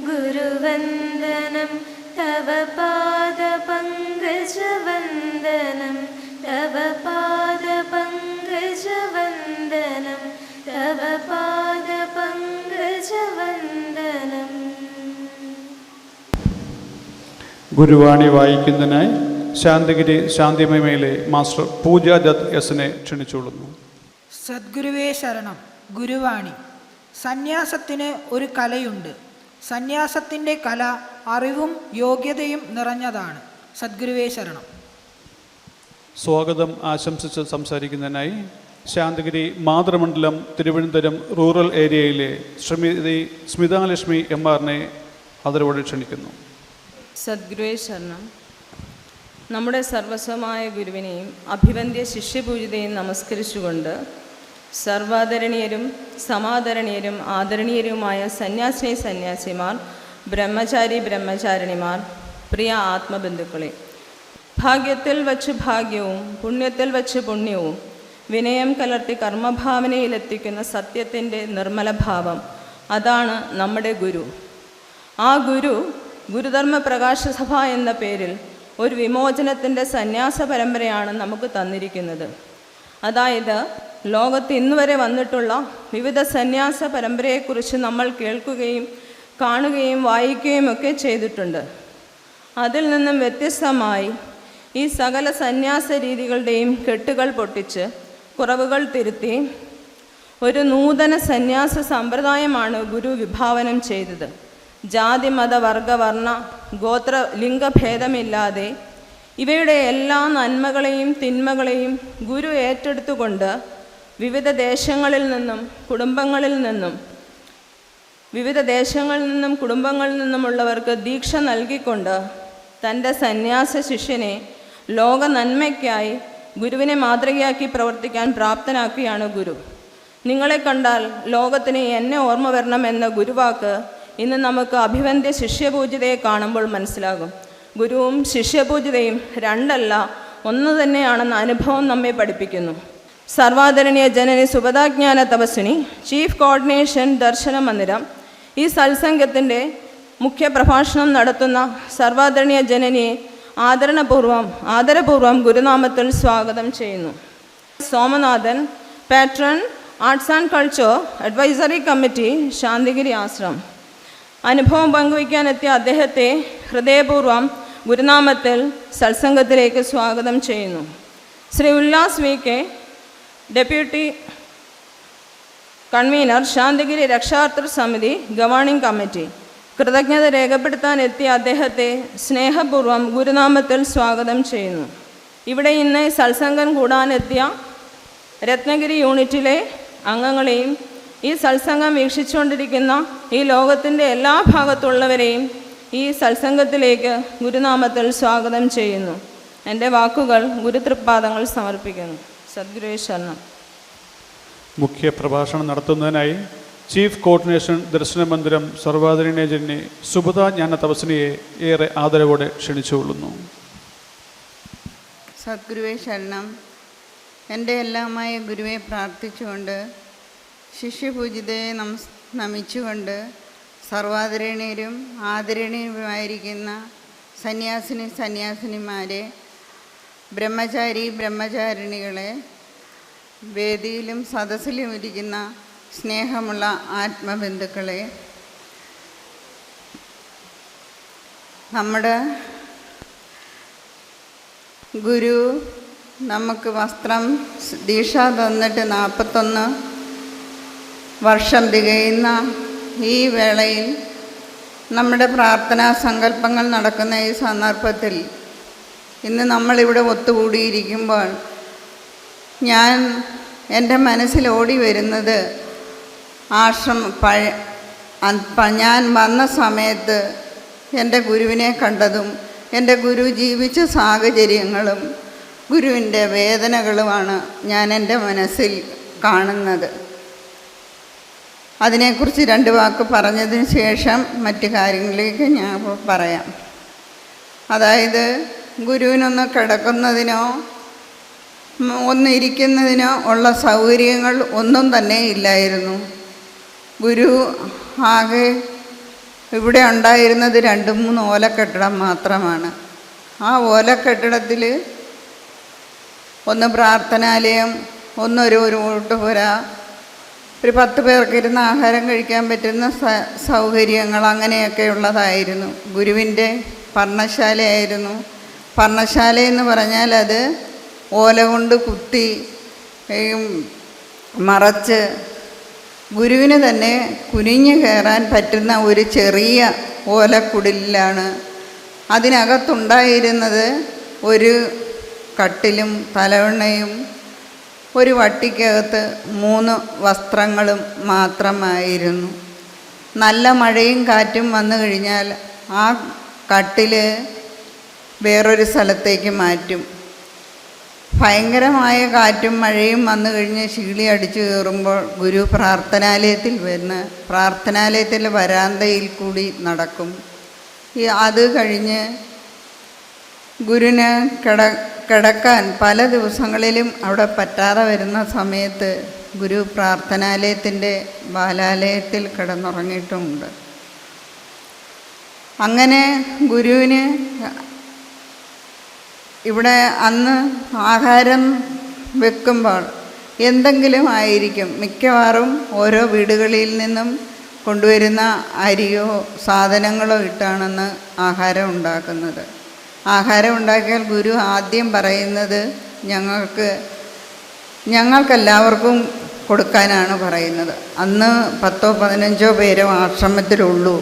ഗുരുവന്ദനം തവ പാദപങ്കജവന്ദനം തവ പാദപങ്കജവന്ദനം തവ പാദപങ്കജവന്ദനം. ഗുരുവാണി വായിക്കുന്നതിനായി Santhigiri ശാന്തിമേമയിലെ master പൂജ ദത്ത് എസിനെ ക്ഷണിച്ചുകൊള്ളുന്നു. സദ്ഗുരുവേ ശരണം. ഗുരുവാണി. സന്യാസത്തിന് ഒരു കലയുണ്ട്. സന്യാസത്തിൻ്റെ കല അറിവും യോഗ്യതയും നിറഞ്ഞതാണ്. സദ്ഗുരുവേ ശരണം. സ്വാഗതം ആശംസിച്ച് സംസാരിക്കുന്നതിനായി ശാന്തിഗിരി മാതൃമണ്ഡലം തിരുവനന്തപുരം റൂറൽ ഏരിയയിലെ ശ്രീമതി സ്മിതാലക്ഷ്മി എം.ആറിനെ ആദരവോടെ ക്ഷണിക്കുന്നു. സദ്ഗുരുവേ ശരണം. നമ്മുടെ സർവസ്വമായ ഗുരുവിനെയും അഭിവന്ദ്യ ശിഷ്യപൂജിതയും നമസ്കരിച്ചുകൊണ്ട് സർവാദരണീയരും സമാദരണീയരും ആദരണീയരുമായ സന്യാസിനി സന്യാസിമാർ, ബ്രഹ്മചാരി ബ്രഹ്മചാരിണിമാർ, പ്രിയ ആത്മബന്ധുക്കളെ, ഭാഗ്യത്തിൽ വച്ച് ഭാഗ്യവും പുണ്യത്തിൽ വച്ച് പുണ്യവും വിനയം കലർത്തി കർമ്മഭാവനയിലെത്തിക്കുന്ന സത്യത്തിൻ്റെ നിർമ്മലഭാവം, അതാണ് നമ്മുടെ ഗുരു. ആ ഗുരു ഗുരുധർമ്മ പ്രകാശ സഭ എന്ന പേരിൽ ഒരു വിമോചനത്തിൻ്റെ സന്യാസ പരമ്പരയാണ് നമുക്ക് തന്നിരിക്കുന്നത്. അതായത് ലോകത്ത് ഇന്നുവരെ വന്നിട്ടുള്ള വിവിധ സന്യാസ പരമ്പരയെക്കുറിച്ച് നമ്മൾ കേൾക്കുകയും കാണുകയും വായിക്കുകയും ഒക്കെ ചെയ്തിട്ടുണ്ട്. അതിൽ നിന്നും വ്യത്യസ്തമായി ഈ സകല സന്യാസ രീതികളുടെയും കെട്ടുകൾ പൊട്ടിച്ച് കുറവുകൾ തിരുത്തി ഒരു നൂതന സന്യാസ സമ്പ്രദായമാണ് ഗുരു വിഭാവനം ചെയ്തത്. ജാതി മത വർഗ വർണ്ണ ഗോത്ര ലിംഗഭേദമില്ലാതെ ഇവയുടെ എല്ലാ നന്മകളെയും തിന്മകളെയും ഗുരു ഏറ്റെടുത്തുകൊണ്ട് വിവിധ ദേശങ്ങളിൽ നിന്നും കുടുംബങ്ങളിൽ നിന്നുമുള്ളവർക്ക് ദീക്ഷ നൽകിക്കൊണ്ട് തൻ്റെ സന്യാസ ശിഷ്യനെ ലോക നന്മയ്ക്കായി ഗുരുവിനെ മാതൃകയാക്കി പ്രവർത്തിക്കാൻ പ്രാപ്തനാക്കിയാണ് ഗുരു. നിങ്ങളെ കണ്ടാൽ ലോകത്തിന് എന്നെ ഓർമ്മ വരണം എന്ന ഗുരുവാക്ക് ഇന്ന് നമുക്ക് അഭിവന്ദ്യ ശിഷ്യപൂജിതയെ കാണുമ്പോൾ മനസ്സിലാകും. ഗുരുവും ശിഷ്യപൂജിതയും രണ്ടല്ല, ഒന്ന് തന്നെയാണെന്ന അനുഭവം നമ്മെ പഠിപ്പിക്കുന്നു. സർവാദരണീയ ജനനി സുബദാജ്ഞാന തപസ്വിനി, ചീഫ് കോർഡിനേഷൻ ദർശന മന്ദിരം, ഈ സത്സംഗത്തിൻ്റെ മുഖ്യ പ്രഭാഷണം നടത്തുന്ന സർവാദരണീയ ജനനിയെ ആദരപൂർവം ഗുരുനാമത്തിൽ സ്വാഗതം ചെയ്യുന്നു. Somanathan, patron arts and culture advisory committee, Santhigiri ashram. അനുഭവം പങ്കുവയ്ക്കാനെത്തിയ അദ്ദേഹത്തെ ഹൃദയപൂർവ്വം ഗുരുനാമത്തിൽ സത്സംഗത്തിലേക്ക് സ്വാഗതം ചെയ്യുന്നു. Shri Ullas V K, deputy convener, Santhigiri രക്ഷാകർതൃ സമിതി ഗവേണിംഗ് കമ്മിറ്റി. കൃതജ്ഞത രേഖപ്പെടുത്താനെത്തിയ അദ്ദേഹത്തെ സ്നേഹപൂർവ്വം ഗുരുനാമത്തിൽ സ്വാഗതം ചെയ്യുന്നു. ഇവിടെ ഇന്ന് സത്സംഗം കൂടാനെത്തിയ രത്നഗിരി യൂണിറ്റിലെ അംഗങ്ങളെയും ഈ സത്സംഗം വീക്ഷിച്ചുകൊണ്ടിരിക്കുന്ന ഈ ലോകത്തിൻ്റെ എല്ലാ ഭാഗത്തുള്ളവരെയും ഈ സത്സംഗത്തിലേക്ക് ഗുരുനാമത്തിൽ സ്വാഗതം ചെയ്യുന്നു. എൻ്റെ വാക്കുകൾ ഗുരുതൃപാദങ്ങൾ സമർപ്പിക്കുന്നു. സദ്ഗുരുവേ ശരണം. മുഖ്യ പ്രഭാഷണം നടത്തുന്നതിനായി ചീഫ് കോർഡിനേഷൻ ദർശന മന്ദിരം സർവാദരണീയ ജനനി സുബദാജ്ഞാന തപസ്വിനിയെ ഏറെ ആദരവോടെ ക്ഷണിച്ചുകൊള്ളുന്നു. സദ്ഗുരുവേ ശരണം. എൻ്റെ എല്ലാമായ ഗുരുവെ പ്രാർത്ഥിച്ചുകൊണ്ട് ശിഷ്യപൂജിതയെ നമിച്ചുകൊണ്ട് സർവാദരണീയരും ആദരണീയരുമായിരിക്കുന്ന സന്യാസിനിമാരെ, ബ്രഹ്മചാരി ബ്രഹ്മചാരിണികളെ, വേദിയിലും സദസ്സിലും ഇരിക്കുന്ന സ്നേഹമുള്ള ആത്മബന്ധുക്കളെ, നമ്മുടെ ഗുരു നമുക്ക് വസ്ത്രം ദീക്ഷ തന്നിട്ട് 41 വർഷം തികയുന്ന ഈ വേളയിൽ നമ്മുടെ പ്രാർത്ഥനാ സങ്കല്പങ്ങൾ നടക്കുന്ന ഈ സന്ദർഭത്തിൽ ഇന്ന് നമ്മളിവിടെ ഒത്തുകൂടിയിരിക്കുമ്പോൾ എൻ്റെ മനസ്സിൽ ഓടി വരുന്നത് ഞാൻ വന്ന സമയത്ത് എൻ്റെ ഗുരുവിനെ കണ്ടതും എൻ്റെ ഗുരു ജീവിച്ച സാഹചര്യങ്ങളും ഗുരുവിൻ്റെ വേദനകളുമാണ് ഞാൻ എൻ്റെ മനസ്സിൽ കാണുന്നത്. അതിനെക്കുറിച്ച് 2 വാക്ക് പറഞ്ഞതിന് ശേഷം മറ്റു കാര്യങ്ങളിലേക്ക് ഞാൻ പറയാം. അതായത് ഗുരുവിനൊന്ന് കിടക്കുന്നതിനോ ഒന്ന് ഇരിക്കുന്നതിനോ ഉള്ള സൗകര്യങ്ങൾ ഒന്നും തന്നെ ഇല്ലായിരുന്നു. ഗുരു ആകെ ഇവിടെ ഉണ്ടായിരുന്നത് 2-3 ഓലക്കെട്ടിടം മാത്രമാണ്. ആ ഓലക്കെട്ടിടത്തിൽ ഒന്ന് പ്രാർത്ഥനാലയം, ഒന്നൊരു ഓട്ടുപുര, ഒരു 10 പേർക്ക് ഇരുന്ന് ആഹാരം കഴിക്കാൻ പറ്റുന്ന സൗകര്യങ്ങൾ അങ്ങനെയൊക്കെ ഉള്ളതായിരുന്നു. ഗുരുവിൻ്റെ പർണശാലയായിരുന്നു. പർണശാല എന്ന് പറഞ്ഞാൽ അത് ഓല കൊണ്ട് കുത്തി മറച്ച് ഗുരുവിന് തന്നെ കുനിഞ്ഞു കയറാൻ പറ്റുന്ന ഒരു ചെറിയ ഓലക്കുടിലാണ്. അതിനകത്തുണ്ടായിരുന്നത് ഒരു കട്ടിലും തലവണ്ണയും ഒരു വട്ടിക്കകത്ത് 3 വസ്ത്രങ്ങളും മാത്രമായിരുന്നു. നല്ല മഴയും കാറ്റും വന്നു കഴിഞ്ഞാൽ ആ കട്ടിൽ വേറൊരു സ്ഥലത്തേക്ക് മാറ്റും. ഭയങ്കരമായ കാറ്റും മഴയും വന്നു കഴിഞ്ഞ് ശീളി അടിച്ചു കയറുമ്പോൾ ഗുരു പ്രാർത്ഥനാലയത്തിലെ വരാന്തയിൽ കൂടി നടക്കും. അത് കഴിഞ്ഞ് ഗുരുവിന് കിടക്കാൻ പല ദിവസങ്ങളിലും അവിടെ പറ്റാതെ വരുന്ന സമയത്ത് ഗുരു പ്രാർത്ഥനാലയത്തിൻ്റെ ബാലാലയത്തിൽ കിടന്നുറങ്ങിയിട്ടുമുണ്ട്. അങ്ങനെ ഗുരുവിന് ഇവിടെ അന്ന് ആഹാരം വെക്കുമ്പോൾ എന്തെങ്കിലും ആയിരിക്കും. മിക്കവാറും ഓരോ വീടുകളിൽ നിന്നും കൊണ്ടുവരുന്ന അരിയോ സാധനങ്ങളോ ഇട്ടാണെന്ന് ആഹാരം ഉണ്ടാക്കുന്നത്. ആഹാരം ഉണ്ടാക്കിയാൽ ഗുരു ആദ്യം പറയുന്നത് ഞങ്ങൾക്കെല്ലാവർക്കും കൊടുക്കാനാണ് പറയുന്നത്. അന്ന് 10-15 പേരോ ആശ്രമത്തിലുള്ളൂ.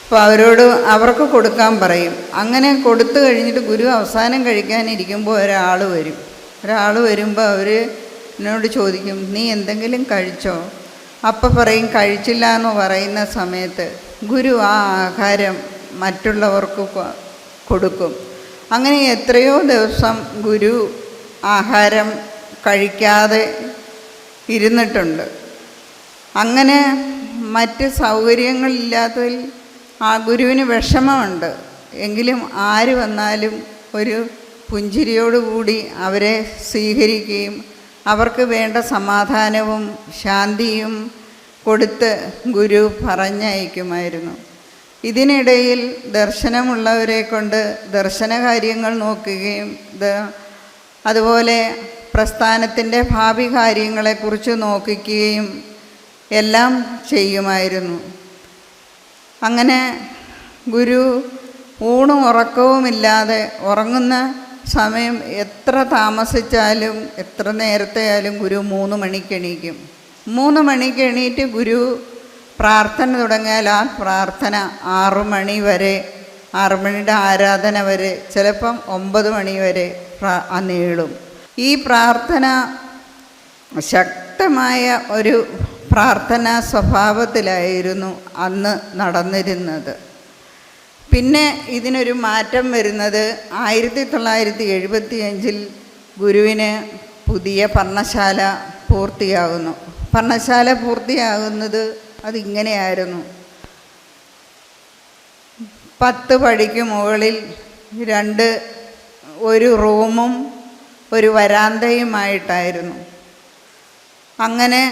അപ്പോൾ അവർക്ക് കൊടുക്കാൻ പറയും. അങ്ങനെ കൊടുത്തു കഴിഞ്ഞിട്ട് ഗുരു അവസാനം കഴിക്കാനിരിക്കുമ്പോൾ ഒരാൾ വരുമ്പോൾ അവർ എന്നോട് ചോദിക്കും, നീ എന്തെങ്കിലും കഴിച്ചോ? അപ്പം പറയും കഴിച്ചില്ല എന്ന് പറയുന്ന സമയത്ത് ഗുരു ആ ആഹാരം മറ്റുള്ളവർക്ക് കൊടുക്കും. അങ്ങനെ എത്രയോ ദിവസം ഗുരു ആഹാരം കഴിക്കാതെ ഇരുന്നിട്ടുണ്ട്. അങ്ങനെ മറ്റ് സൗകര്യങ്ങളില്ലാത്തതിൽ ആ ഗുരുവിന് വിഷമമുണ്ട്. എങ്കിലും ആര് വന്നാലും ഒരു പുഞ്ചിരിയോടുകൂടി അവരെ സ്വീകരിക്കുകയും അവർക്ക് വേണ്ട സമാധാനവും ശാന്തിയും കൊടുത്ത് ഗുരു പറഞ്ഞയക്കുമായിരുന്നു. ഇതിനിടയിൽ ദർശനമുള്ളവരെ കൊണ്ട് ദർശനകാര്യങ്ങൾ നോക്കുകയും അതുപോലെ പ്രസ്ഥാനത്തിൻ്റെ ഭാവി കാര്യങ്ങളെക്കുറിച്ച് നോക്കുകയും എല്ലാം ചെയ്യുമായിരുന്നു. അങ്ങനെ ഗുരു ഊണും ഉറക്കവുമില്ലാതെ ഉറങ്ങുന്ന സമയം എത്ര താമസിച്ചാലും എത്ര നേരത്തെ ആയാലും ഗുരു 3 മണിക്ക് എണീക്കും. 3 മണിക്ക് എണീറ്റ് ഗുരു പ്രാർത്ഥന തുടങ്ങിയാൽ ആ പ്രാർത്ഥന 6 മണി വരെ, 6 മണിയുടെ ആരാധന വരെ, ചിലപ്പം 9 മണി വരെ നീളും. ഈ പ്രാർത്ഥന ശക്തമായ ഒരു പ്രാർത്ഥനാ സ്വഭാവത്തിലായിരുന്നു അന്ന് നടന്നിരുന്നത്. പിന്നെ ഇതിനൊരു മാറ്റം വരുന്നത് 1975 ഗുരുവിന് പുതിയ പർണശാല പൂർത്തിയാകുന്നു. പർണശാല പൂർത്തിയാകുന്നത് അതിങ്ങനെയായിരുന്നു. 10 പടിക്ക് മുകളിൽ ഒരു റൂമും ഒരു വരാന്തയുമായിട്ടായിരുന്നു. അങ്ങനെ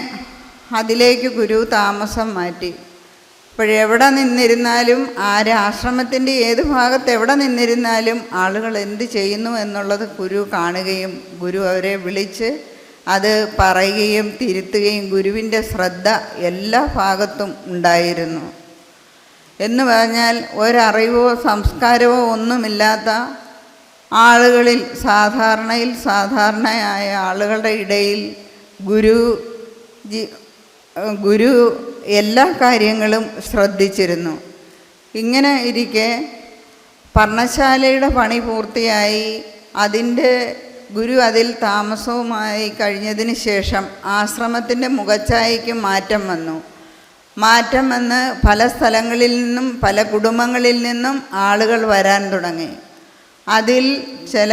അതിലേക്ക് ഗുരു താമസം മാറ്റി. അപ്പോഴെവിടെ നിന്നിരുന്നാലും ആശ്രമത്തിൻ്റെ ഏത് ഭാഗത്ത് എവിടെ നിന്നിരുന്നാലും ആളുകൾ എന്ത് ചെയ്യുന്നു എന്നുള്ളത് ഗുരു കാണുകയും ഗുരു അവരെ വിളിച്ച് അത് പറയുകയും തിരുത്തുകയും ഗുരുവിൻ്റെ ശ്രദ്ധ എല്ലാ ഭാഗത്തും ഉണ്ടായിരുന്നു. എന്ന് പറഞ്ഞാൽ ഒരറിവോ സംസ്കാരമോ ഒന്നുമില്ലാത്ത ആളുകളിൽ സാധാരണയായ ആളുകളുടെ ഇടയിൽ ഗുരു എല്ലാ കാര്യങ്ങളും ശ്രദ്ധിച്ചിരുന്നു. ഇങ്ങനെ ഇരിക്കെ പർണശാലയുടെ പണി പൂർത്തിയായി ഗുരു അതിൽ താമസവുമായി കഴിഞ്ഞതിന് ശേഷം ആശ്രമത്തിൻ്റെ മുഖച്ഛായയ്ക്ക് മാറ്റം വന്ന് പല സ്ഥലങ്ങളിൽ നിന്നും പല കുടുംബങ്ങളിൽ നിന്നും ആളുകൾ വരാൻ തുടങ്ങി. അതിൽ ചില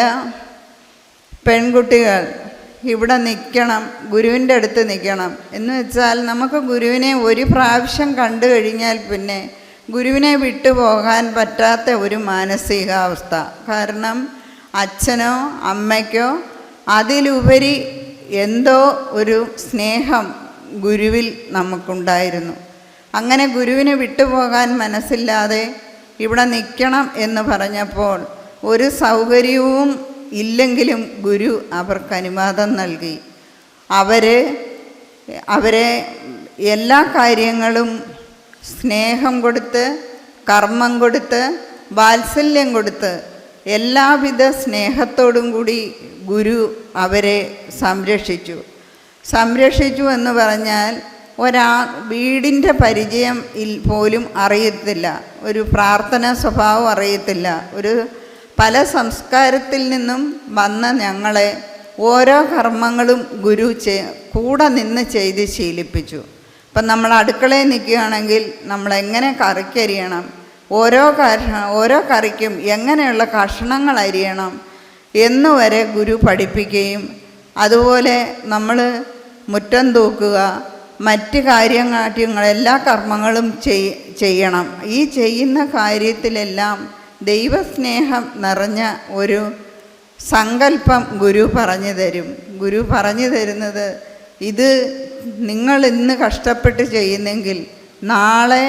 പെൺകുട്ടികൾ ഇവിടെ നിൽക്കണം, ഗുരുവിൻ്റെ അടുത്ത് നിൽക്കണം എന്ന് വെച്ചാൽ നമുക്ക് ഗുരുവിനെ ഒരു പ്രാവശ്യം കണ്ടു കഴിഞ്ഞാൽ പിന്നെ ഗുരുവിനെ വിട്ടുപോകാൻ പറ്റാത്ത ഒരു മാനസികാവസ്ഥ. കാരണം അച്ഛനോ അമ്മയ്ക്കോ അതിലുപരി എന്തോ ഒരു സ്നേഹം ഗുരുവിൽ നമുക്കുണ്ടായിരുന്നു. അങ്ങനെ ഗുരുവിനെ വിട്ടുപോകാൻ മനസ്സില്ലാതെ ഇവിടെ നിൽക്കണം എന്ന് പറഞ്ഞപ്പോൾ ഒരു സൗകര്യവും ഇല്ലെങ്കിലും ഗുരു അവർക്ക് അനുവാദം നൽകി. അവരെ എല്ലാ കാര്യങ്ങളും സ്നേഹം കൊടുത്ത്, കർമ്മം കൊടുത്ത്, വാത്സല്യം കൊടുത്ത്, എല്ലാവിധ സ്നേഹത്തോടും കൂടി ഗുരു അവരെ സംരക്ഷിച്ചു എന്ന് പറഞ്ഞാൽ വീടിൻ്റെ പരിചയം പോലും അറിയത്തില്ല, ഒരു പ്രാർത്ഥനാ സ്വഭാവം അറിയത്തില്ല. പല സംസ്കാരത്തിൽ നിന്നും വന്ന ഞങ്ങളെ ഓരോ കർമ്മങ്ങളും ഗുരു കൂടെ നിന്ന് ചെയ്ത് ശീലിപ്പിച്ചു. ഇപ്പം നമ്മൾ അടുക്കളയിൽ നിൽക്കുകയാണെങ്കിൽ നമ്മളെങ്ങനെ കറിക്കരിയണം, ഓരോ കറിക്കും എങ്ങനെയുള്ള കഷണങ്ങൾ അരിയണം എന്നുവരെ ഗുരു പഠിപ്പിക്കുകയും, അതുപോലെ നമ്മൾ മുറ്റം തൂക്കുക, മറ്റ് കാര്യങ്ങൾ എല്ലാ കർമ്മങ്ങളും ചെയ്യണം. ഈ ചെയ്യുന്ന കാര്യത്തിലെല്ലാം ദൈവസ്നേഹം നിറഞ്ഞ ഒരു സങ്കല്പം ഗുരു പറഞ്ഞു തരും. ഗുരു പറഞ്ഞു തരുന്നത്, ഇത് നിങ്ങൾ ഇന്ന് കഷ്ടപ്പെട്ട് ചെയ്യുന്നെങ്കിൽ നാളെ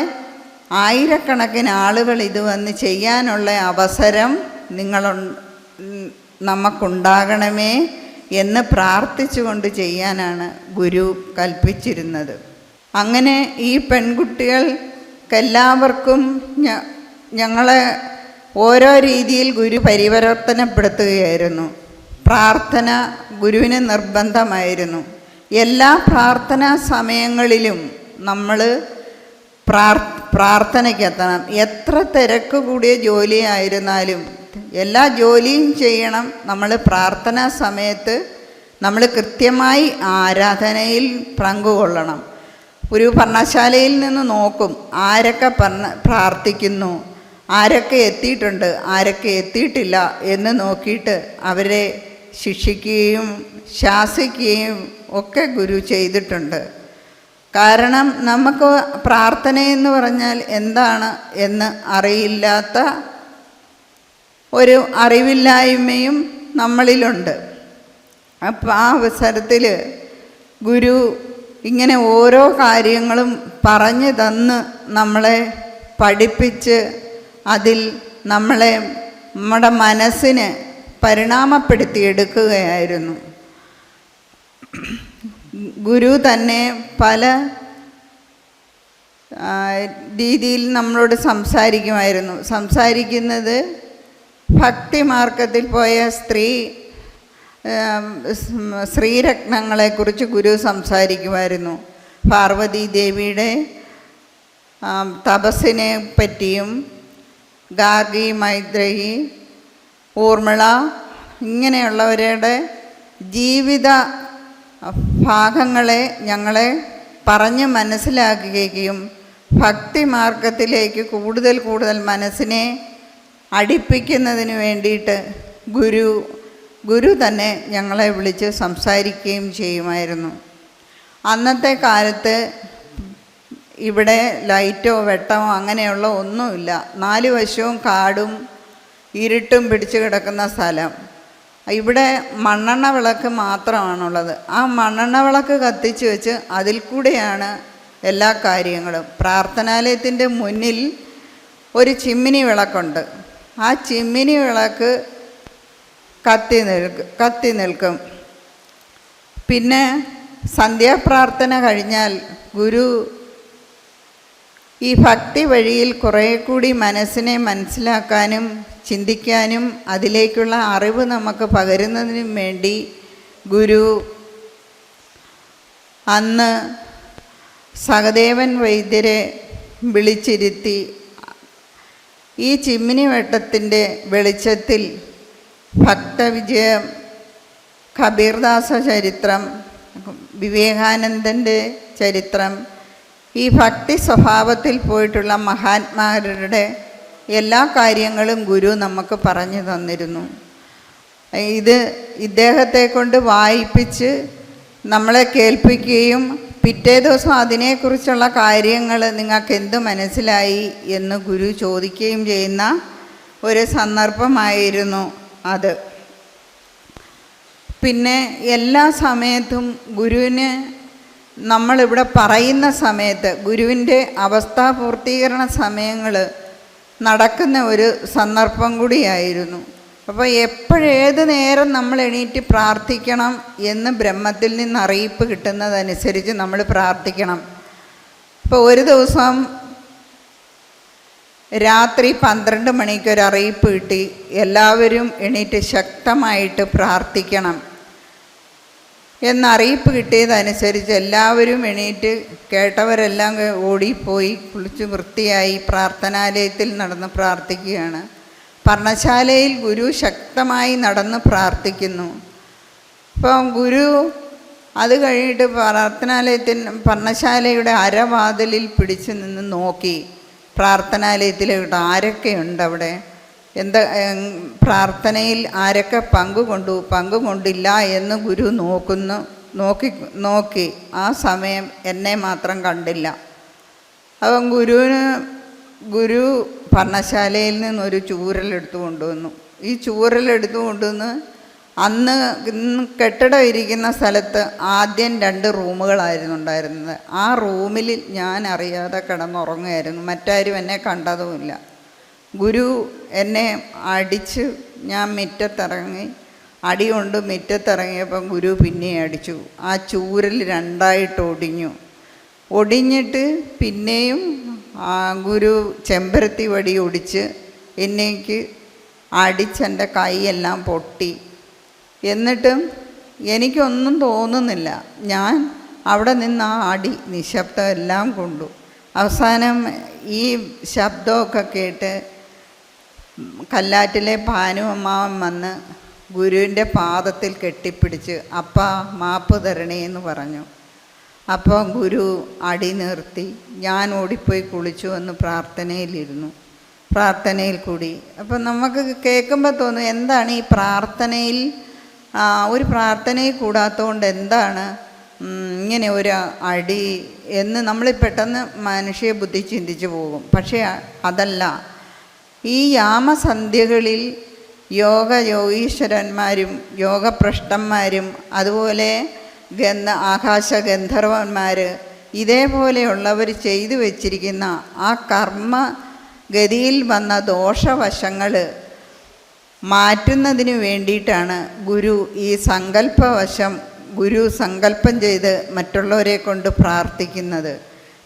ആയിരക്കണക്കിന് ആളുകൾ ഇത് വന്ന് ചെയ്യാനുള്ള അവസരം നമുക്കുണ്ടാകണമേ എന്ന് പ്രാർത്ഥിച്ചുകൊണ്ട് ഗുരു കൽപ്പിച്ചിരുന്നത്. അങ്ങനെ ഈ പെൺകുട്ടികൾക്കെല്ലാവർക്കും ഞങ്ങളെ ഓരോ രീതിയിൽ ഗുരു പരിവർത്തനപ്പെടുത്തുകയായിരുന്നു. പ്രാർത്ഥന ഗുരുവിന് നിർബന്ധമായിരുന്നു. എല്ലാ പ്രാർത്ഥനാ സമയങ്ങളിലും നമ്മൾ പ്രാർത്ഥനയ്ക്കെത്തണം. എത്ര തിരക്ക് കൂടിയ ജോലിയായിരുന്നാലും എല്ലാ ജോലിയും ചെയ്യണം. നമ്മൾ പ്രാർത്ഥനാ സമയത്ത് നമ്മൾ കൃത്യമായി ആരാധനയിൽ പങ്കുകൊള്ളണം. ഒരു പർണശാലയിൽ നിന്ന് നോക്കും ആരൊക്കെ പ്രാർത്ഥിക്കുന്നു, ആരൊക്കെ എത്തിയിട്ടുണ്ട്, ആരൊക്കെ എത്തിയിട്ടില്ല എന്ന് നോക്കിയിട്ട് അവരെ ശിക്ഷിക്കുകയും ശാസിക്കുകയും ഒക്കെ ഗുരു ചെയ്തിട്ടുണ്ട്. കാരണം നമുക്ക് പ്രാർത്ഥനയെന്ന് പറഞ്ഞാൽ എന്താണ് എന്ന് അറിയില്ലാത്ത ഒരു അറിവില്ലായ്മയും നമ്മളിലുണ്ട്. അപ്പം ആ അവസരത്തിൽ ഗുരു ഇങ്ങനെ ഓരോ കാര്യങ്ങളും പറഞ്ഞു തന്ന് നമ്മളെ പഠിപ്പിച്ച് അതിൽ നമ്മുടെ മനസ്സിനെ പരിണാമപ്പെടുത്തിയെടുക്കുകയായിരുന്നു. ഗുരു തന്നെ പല രീതിയിൽ നമ്മളോട് സംസാരിക്കുന്നത് ഭക്തി മാർഗത്തിൽ പോയ ശ്രീരത്നങ്ങളെക്കുറിച്ച് ഗുരു സംസാരിക്കുമായിരുന്നു. പാർവതി ദേവിയുടെ തപസ്സിനെ പറ്റിയും, ഗാർഗി, മൈത്രേയി, ഊർമിള ഇങ്ങനെയുള്ളവരുടെ ജീവിത ഭാഗങ്ങളെ ഞങ്ങളെ പറഞ്ഞ് മനസ്സിലാക്കുകയും ഭക്തി മാർഗത്തിലേക്ക് കൂടുതൽ മനസ്സിനെ അടുപ്പിക്കുന്നതിന് വേണ്ടിയിട്ട് ഗുരു തന്നെ ഞങ്ങളെ വിളിച്ച് സംസാരിക്കുകയും ചെയ്യുമായിരുന്നു. അന്നത്തെ കാലത്ത് ഇവിടെ ലൈറ്റോ വെട്ടമോ അങ്ങനെയുള്ള ഒന്നുമില്ല. 4 വശവും കാടും ഇരുട്ടും പിടിച്ചു കിടക്കുന്ന സ്ഥലം. ഇവിടെ മണ്ണെണ്ണ വിളക്ക് മാത്രമാണുള്ളത്. ആ മണ്ണെണ്ണ വിളക്ക് കത്തിച്ച് വെച്ച് അതിൽ കൂടെയാണ് എല്ലാ കാര്യങ്ങളും. പ്രാർത്ഥനാലയത്തിൻ്റെ മുന്നിൽ ഒരു ചിമ്മിനി വിളക്കുണ്ട്. ആ ചിമ്മിനി വിളക്ക് കത്തി നിൽക്കും. പിന്നെ സന്ധ്യാപ്രാർത്ഥന കഴിഞ്ഞാൽ ഗുരു ഈ ഭക്തി വഴിയിൽ കുറേ കൂടി മനസ്സിനെ മനസ്സിലാക്കാനും ചിന്തിക്കാനും അതിലേക്കുള്ള അറിവ് നമുക്ക് പകരുന്നതിനും വേണ്ടി ഗുരു അന്ന് സഹദേവൻ വൈദ്യരെ വിളിച്ചിരുത്തി ഈ ചിമ്മിനി വെട്ടത്തിൻ്റെ വെളിച്ചത്തിൽ ഭക്തവിജയം, കബീർദാസ ചരിത്രം, വിവേകാനന്ദൻ്റെ ചരിത്രം, ഈ ഭക്തി സ്വഭാവത്തിൽ പോയിട്ടുള്ള മഹാത്മാരുടെ എല്ലാ കാര്യങ്ങളും ഗുരു നമുക്ക് പറഞ്ഞു തന്നിരുന്നു. ഇദ്ദേഹത്തെ കൊണ്ട് വായിപ്പിച്ച് നമ്മളെ കേൾപ്പിക്കുകയും പിറ്റേ ദിവസം അതിനെക്കുറിച്ചുള്ള കാര്യങ്ങൾ നിങ്ങൾക്ക് എന്ത് മനസ്സിലായി എന്ന് ഗുരു ചോദിക്കുകയും ചെയ്യുന്ന ഒരു സന്ദർഭമായിരുന്നു അത്. പിന്നെ എല്ലാ സമയത്തും ഗുരുവിന് നമ്മളിവിടെ പറയുന്ന സമയത്ത് ഗുരുവിൻ്റെ അവസ്ഥാപൂർത്തീകരണ സമയങ്ങൾ നടക്കുന്ന ഒരു സന്ദർഭം കൂടിയായിരുന്നു. അപ്പോൾ എപ്പോഴേത് നേരം നമ്മൾ എണീറ്റ് പ്രാർത്ഥിക്കണം എന്ന് ബ്രഹ്മത്തിൽ നിന്ന് അറിയിപ്പ് കിട്ടുന്നതനുസരിച്ച് നമ്മൾ പ്രാർത്ഥിക്കണം. ഇപ്പോൾ ഒരു ദിവസം രാത്രി 12 മണിക്ക് ഒരു അറിയിപ്പ് കിട്ടി, എല്ലാവരും എണീറ്റ് ശക്തമായിട്ട് പ്രാർത്ഥിക്കണം എന്നറിയിപ്പ് കിട്ടിയതനുസരിച്ച് എല്ലാവരും എണീറ്റ് കേട്ടവരെല്ലാം ഓടിപ്പോയി കുളിച്ച് വൃത്തിയായി പ്രാർത്ഥനാലയത്തിൽ നടന്ന് പ്രാർത്ഥിക്കുകയാണ്. പർണശാലയിൽ ഗുരു ശക്തമായി നടന്ന് പ്രാർത്ഥിക്കുന്നു. അപ്പം ഗുരു അത് കഴിഞ്ഞിട്ട് പർണശാലയുടെ അരവാതിലിൽ പിടിച്ചു നിന്ന് നോക്കി പ്രാർത്ഥനാലയത്തിലോട്ട് ആരൊക്കെയുണ്ട് അവിടെ, പ്രാർത്ഥനയിൽ ആരൊക്കെ പങ്കുകൊണ്ടില്ല എന്ന് ഗുരു നോക്കി ആ സമയം എന്നെ മാത്രം കണ്ടില്ല. അപ്പം ഗുരു പർണശാലയിൽ നിന്നൊരു ചൂരലെടുത്തു കൊണ്ടുവന്നു. ഈ ചൂരലെടുത്തു കൊണ്ടുവന്ന് അന്ന് കെട്ടിടം ഇരിക്കുന്ന സ്ഥലത്ത് ആദ്യം 2 റൂമുകളായിരുന്നു ഉണ്ടായിരുന്നത്. ആ റൂമിൽ ഞാൻ അറിയാതെ കിടന്നുറങ്ങുമായിരുന്നു, മറ്റാരും എന്നെ കണ്ടതുമില്ല. ഗുരു എന്നെ അടിച്ച് ഞാൻ മുറ്റത്തിറങ്ങി, അടി കൊണ്ട് മുറ്റത്തിറങ്ങിയപ്പം ഗുരു പിന്നെ അടിച്ചു. ആ ചൂരൽ 2ആയിട്ട് ഒടിഞ്ഞിട്ട് പിന്നെയും ഗുരു ചെമ്പരത്തി വടി ഒടിച്ച് എന്നേക്ക് അടിച്ചെൻ്റെ കൈയെല്ലാം പൊട്ടി. എന്നിട്ടും എനിക്കൊന്നും തോന്നുന്നില്ല. ഞാൻ അവിടെ നിന്ന് ആ അടി നിശബ്ദം എല്ലാം കൊണ്ടു. അവസാനം ഈ ശബ്ദമൊക്കെ കേട്ട് കല്ലാറ്റിലെ ഭാനുഅമ്മാവൻ വന്ന് ഗുരുവിൻ്റെ പാദത്തിൽ കെട്ടിപ്പിടിച്ച് അപ്പാ മാപ്പ് തരണേ എന്ന് പറഞ്ഞു. അപ്പോൾ ഗുരു അടി നിർത്തി. ഞാൻ ഓടിപ്പോയി കുളിച്ചു വന്ന് പ്രാർത്ഥനയിൽ കൂടി. അപ്പം നമുക്ക് കേൾക്കുമ്പോൾ തോന്നും, എന്താണ് ഈ പ്രാർത്ഥനയിൽ ഒരു പ്രാർത്ഥനയിൽ കൂടാത്തതുകൊണ്ട് എന്താണ് ഇങ്ങനെ ഒരു അടി എന്ന് നമ്മൾ പെട്ടെന്ന് മനുഷ്യ ബുദ്ധി ചിന്തിച്ചു പോകും. പക്ഷേ അതല്ല. ഈ യാമസന്ധ്യകളിൽ യോഗീശ്വരന്മാരും യോഗഭ്രഷ്ടന്മാരും അതുപോലെ ആകാശഗന്ധർവന്മാർ ഇതേപോലെയുള്ളവർ ചെയ്തു വച്ചിരിക്കുന്ന ആ കർമ്മഗതിയിൽ വന്ന ദോഷവശങ്ങൾ മാറ്റുന്നതിന് വേണ്ടിയിട്ടാണ് ഗുരു ഈ ഗുരു സങ്കല്പം ചെയ്ത് മറ്റുള്ളവരെ കൊണ്ട്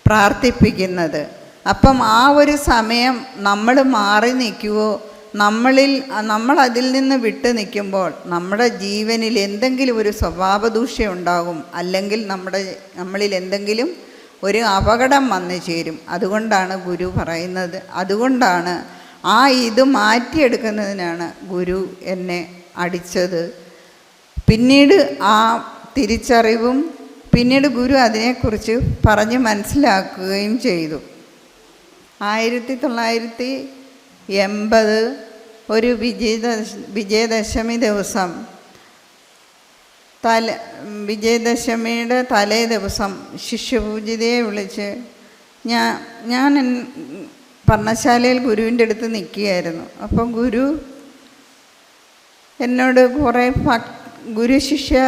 പ്രാർത്ഥിപ്പിക്കുന്നത്. അപ്പം ആ ഒരു സമയം നമ്മൾ മാറി നിൽക്കുവോ, നമ്മൾ അതിൽ നിന്ന് വിട്ടു നിൽക്കുമ്പോൾ നമ്മുടെ ജീവനിൽ എന്തെങ്കിലും ഒരു സ്വഭാവദൂഷ്യം ഉണ്ടാകും, അല്ലെങ്കിൽ നമ്മളിൽ എന്തെങ്കിലും ഒരു അപകടം വന്നു ചേരും. അതുകൊണ്ടാണ് ഗുരു പറയുന്നത്. അതുകൊണ്ടാണ് ഇത് മാറ്റിയെടുക്കുന്നതിനാണ് ഗുരു എന്നെ അടിച്ചത്. പിന്നീട് ആ തിരിച്ചറിവും പിന്നീട് ഗുരു അതിനെക്കുറിച്ച് പറഞ്ഞ് മനസ്സിലാക്കുകയും ചെയ്തു. 1980 ഒരു വിജയദശമി ദിവസം വിജയദശമിയുടെ തലേ ദിവസം ശിഷ്യപൂജിതയെ വിളിച്ച് ഞാൻ പർണശാലയിൽ ഗുരുവിൻ്റെ അടുത്ത് നിൽക്കുകയായിരുന്നു. അപ്പം ഗുരു എന്നോട് കുറേ ഗുരുശിഷ്യ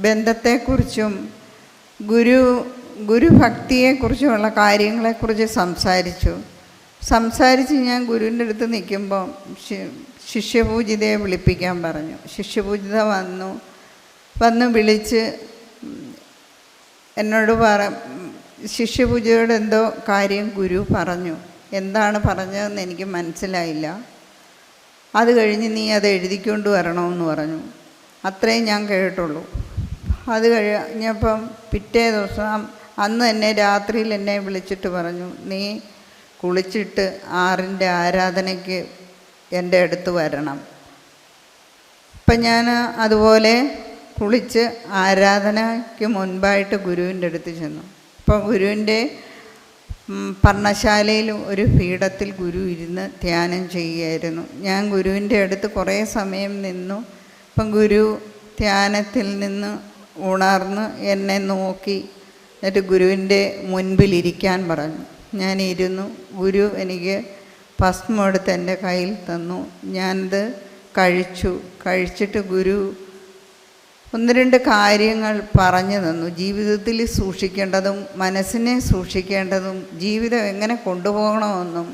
ബന്ധത്തെക്കുറിച്ചും ഗുരുഭക്തിയെക്കുറിച്ചുമുള്ള കാര്യങ്ങളെക്കുറിച്ച് സംസാരിച്ച് ഞാൻ ഗുരുവിൻ്റെ അടുത്ത് നിൽക്കുമ്പോൾ ശിഷ്യപൂജിതയെ വിളിപ്പിക്കാൻ പറഞ്ഞു. ശിഷ്യപൂജിത വന്ന് വിളിച്ച് എന്നോട് ശിഷ്യപൂജിതയോട് എന്തോ കാര്യം ഗുരു പറഞ്ഞു. എന്താണ് പറഞ്ഞതെന്ന് എനിക്ക് മനസ്സിലായില്ല. അത് കഴിഞ്ഞ് നീ അത് എഴുതിക്കൊണ്ട് വരണമെന്ന് പറഞ്ഞു. അത്രയും ഞാൻ കേട്ടുള്ളൂ. അത് കഴിഞ്ഞപ്പം പിറ്റേ ദിവസം അന്ന് തന്നെ രാത്രിയിൽ എന്നെ വിളിച്ചിട്ട് പറഞ്ഞു, നീ കുളിച്ചിട്ട് 6ൻ്റെ ആരാധനയ്ക്ക് എൻ്റെ അടുത്ത് വരണം. അപ്പം ഞാൻ അതുപോലെ കുളിച്ച് ആരാധനയ്ക്ക് മുൻപായിട്ട് ഗുരുവിൻ്റെ അടുത്ത് ചെന്നു. അപ്പോൾ ഗുരുവിൻ്റെ പർണശാലയിൽ ഒരു പീഠത്തിൽ ഗുരു ഇരുന്ന് ധ്യാനം ചെയ്യുകയായിരുന്നു. ഞാൻ ഗുരുവിൻ്റെ അടുത്ത് കുറേ സമയം നിന്നു. അപ്പം ഗുരു ധ്യാനത്തിൽ നിന്ന് ഉണർന്ന് എന്നെ നോക്കി, എന്നിട്ട് ഗുരുവിൻ്റെ മുൻപിലിരിക്കാൻ പറഞ്ഞു. ഞാനിരുന്നു. ഗുരു എനിക്ക് ഭസ്മം എടുത്ത് എൻ്റെ കയ്യിൽ തന്നു. ഞാനത് കഴിച്ചിട്ട് ഗുരു ഒന്ന് രണ്ട് കാര്യങ്ങൾ പറഞ്ഞു തന്നു. ജീവിതത്തിൽ സൂക്ഷിക്കേണ്ടതും മനസ്സിനെ സൂക്ഷിക്കേണ്ടതും ജീവിതം എങ്ങനെ കൊണ്ടുപോകണമെന്നും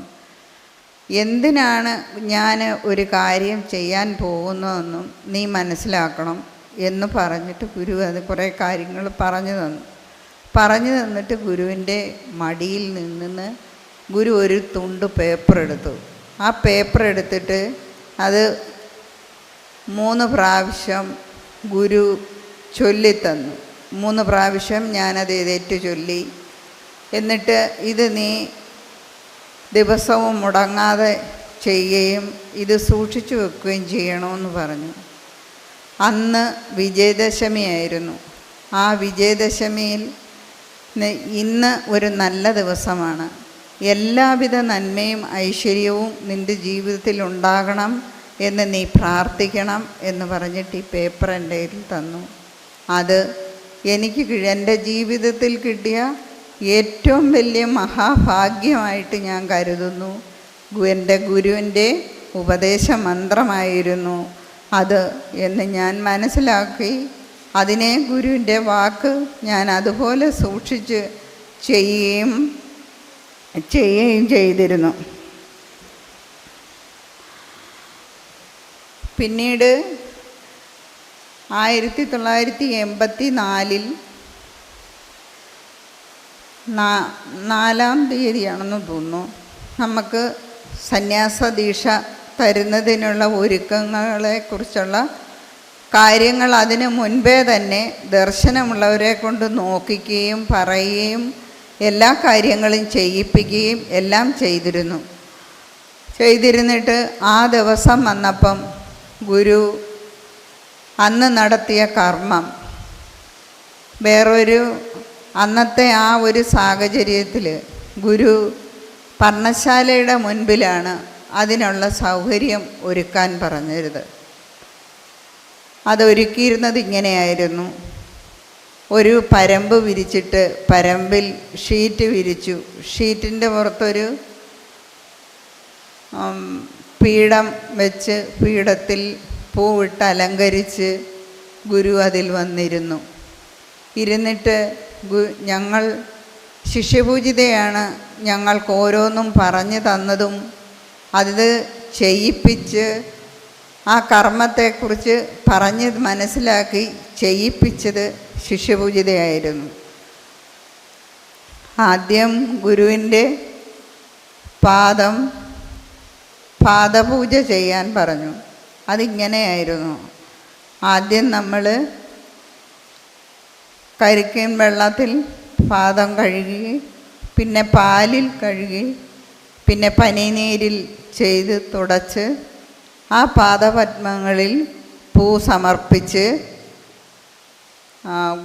എന്തിനാണ് ഞാൻ ഒരു കാര്യം ചെയ്യാൻ പോകുന്നതെന്നും നീ മനസ്സിലാക്കണം എന്ന് പറഞ്ഞിട്ട് ഗുരു അത് കുറേ കാര്യങ്ങൾ പറഞ്ഞു തന്നിട്ട് ഗുരുവിൻ്റെ മടിയിൽ നിന്ന് ഗുരു ഒരു തുണ്ട് പേപ്പർ എടുത്തു. ആ പേപ്പർ എടുത്തിട്ട് അത് 3 പ്രാവശ്യം ഗുരു ചൊല്ലിത്തന്നു. 3 പ്രാവശ്യം ഞാനത് ഏറ്റു ചൊല്ലി. എന്നിട്ട് ഇത് നീ ദിവസവും മുടങ്ങാതെ ചെയ്യുകയും ഇത് സൂക്ഷിച്ചു വെക്കുകയും ചെയ്യണമെന്ന് പറഞ്ഞു. അന്ന് വിജയദശമിയായിരുന്നു. ആ വിജയദശമിയിൽ ഇന്ന് ഒരു നല്ല ദിവസമാണ്. എല്ലാവിധ നന്മയും ഐശ്വര്യവും നിൻ്റെ ജീവിതത്തിൽ ഉണ്ടാകണം എന്ന് നീ പ്രാർത്ഥിക്കണം എന്ന് പറഞ്ഞിട്ട് ഈ പേപ്പർ എൻ്റെ കയ്യിൽ തന്നു. അത് എനിക്ക് എൻ്റെ ജീവിതത്തിൽ കിട്ടിയ ഏറ്റവും വലിയ മഹാഭാഗ്യമായിട്ട് ഞാൻ കരുതുന്നു. എൻ്റെ ഗുരുവിൻ്റെ ഉപദേശ മന്ത്രമായിരുന്നു അത് എന്ന് ഞാൻ മനസ്സിലാക്കി. അതിനെ ഗുരുവിൻ്റെ വാക്ക് ഞാൻ അതുപോലെ സൂക്ഷിച്ച് ചെയ്യുകയും ചെയ്തിരുന്നു. പിന്നീട് 1984 4-ാം തീയതിയാണെന്ന് തോന്നുന്നു നമുക്ക് സന്യാസ ദീക്ഷ തരുന്നതിനുള്ള ഒരുക്കങ്ങളെക്കുറിച്ചുള്ള കാര്യങ്ങൾ അതിന് മുൻപേ തന്നെ ദർശനമുള്ളവരെ കൊണ്ട് നോക്കിക്കുകയും പറയുകയും എല്ലാ കാര്യങ്ങളും ചെയ്യിപ്പിക്കുകയും എല്ലാം ചെയ്തിരുന്നിട്ട് ആ ദിവസം വന്നപ്പം ഗുരു അന്ന് നടത്തിയ കർമ്മം വേറൊരു അന്നത്തെ ആ ഒരു സാഹചര്യത്തിൽ ഗുരു പർണശാലയുടെ മുൻപിലാണ് അതിനുള്ള സൗകര്യം ഒരുക്കാൻ പറഞ്ഞിരുന്നത്. അതൊരുക്കിയിരുന്നത് ഇങ്ങനെയായിരുന്നു. ഒരു പരമ്പ് വിരിച്ചിട്ട് പരമ്പിൽ ഷീറ്റ് വിരിച്ചു. ഷീറ്റിൻ്റെ പുറത്തൊരു പീഠം വെച്ച് പീഠത്തിൽ പൂവിട്ട് അലങ്കരിച്ച് ഗുരു അതിൽ വന്നിരുന്നു. ഇരുന്നിട്ട് ഞങ്ങൾ ശിഷ്യപൂജിതയാണ്, ഞങ്ങൾക്ക് ഓരോന്നും പറഞ്ഞു തന്നതും അത് ചെയ്യിപ്പിച്ച് ആ കർമ്മത്തെക്കുറിച്ച് പറഞ്ഞ് മനസ്സിലാക്കി ചെയ്യിപ്പിച്ചത് ശിഷ്യപൂജിതയായിരുന്നു. ആദ്യം ഗുരുവിൻ്റെ പാദപൂജ ചെയ്യാൻ പറഞ്ഞു. അതിങ്ങനെയായിരുന്നു. ആദ്യം നമ്മൾ കരിക്കൻ വെള്ളത്തിൽ പാദം കഴുകി, പിന്നെ പാലിൽ കഴുകി, പിന്നെ പനിനീരിൽ ചെയ്ത് തുടച്ച് ആ പാദപത്മങ്ങളിൽ പൂ സമർപ്പിച്ച്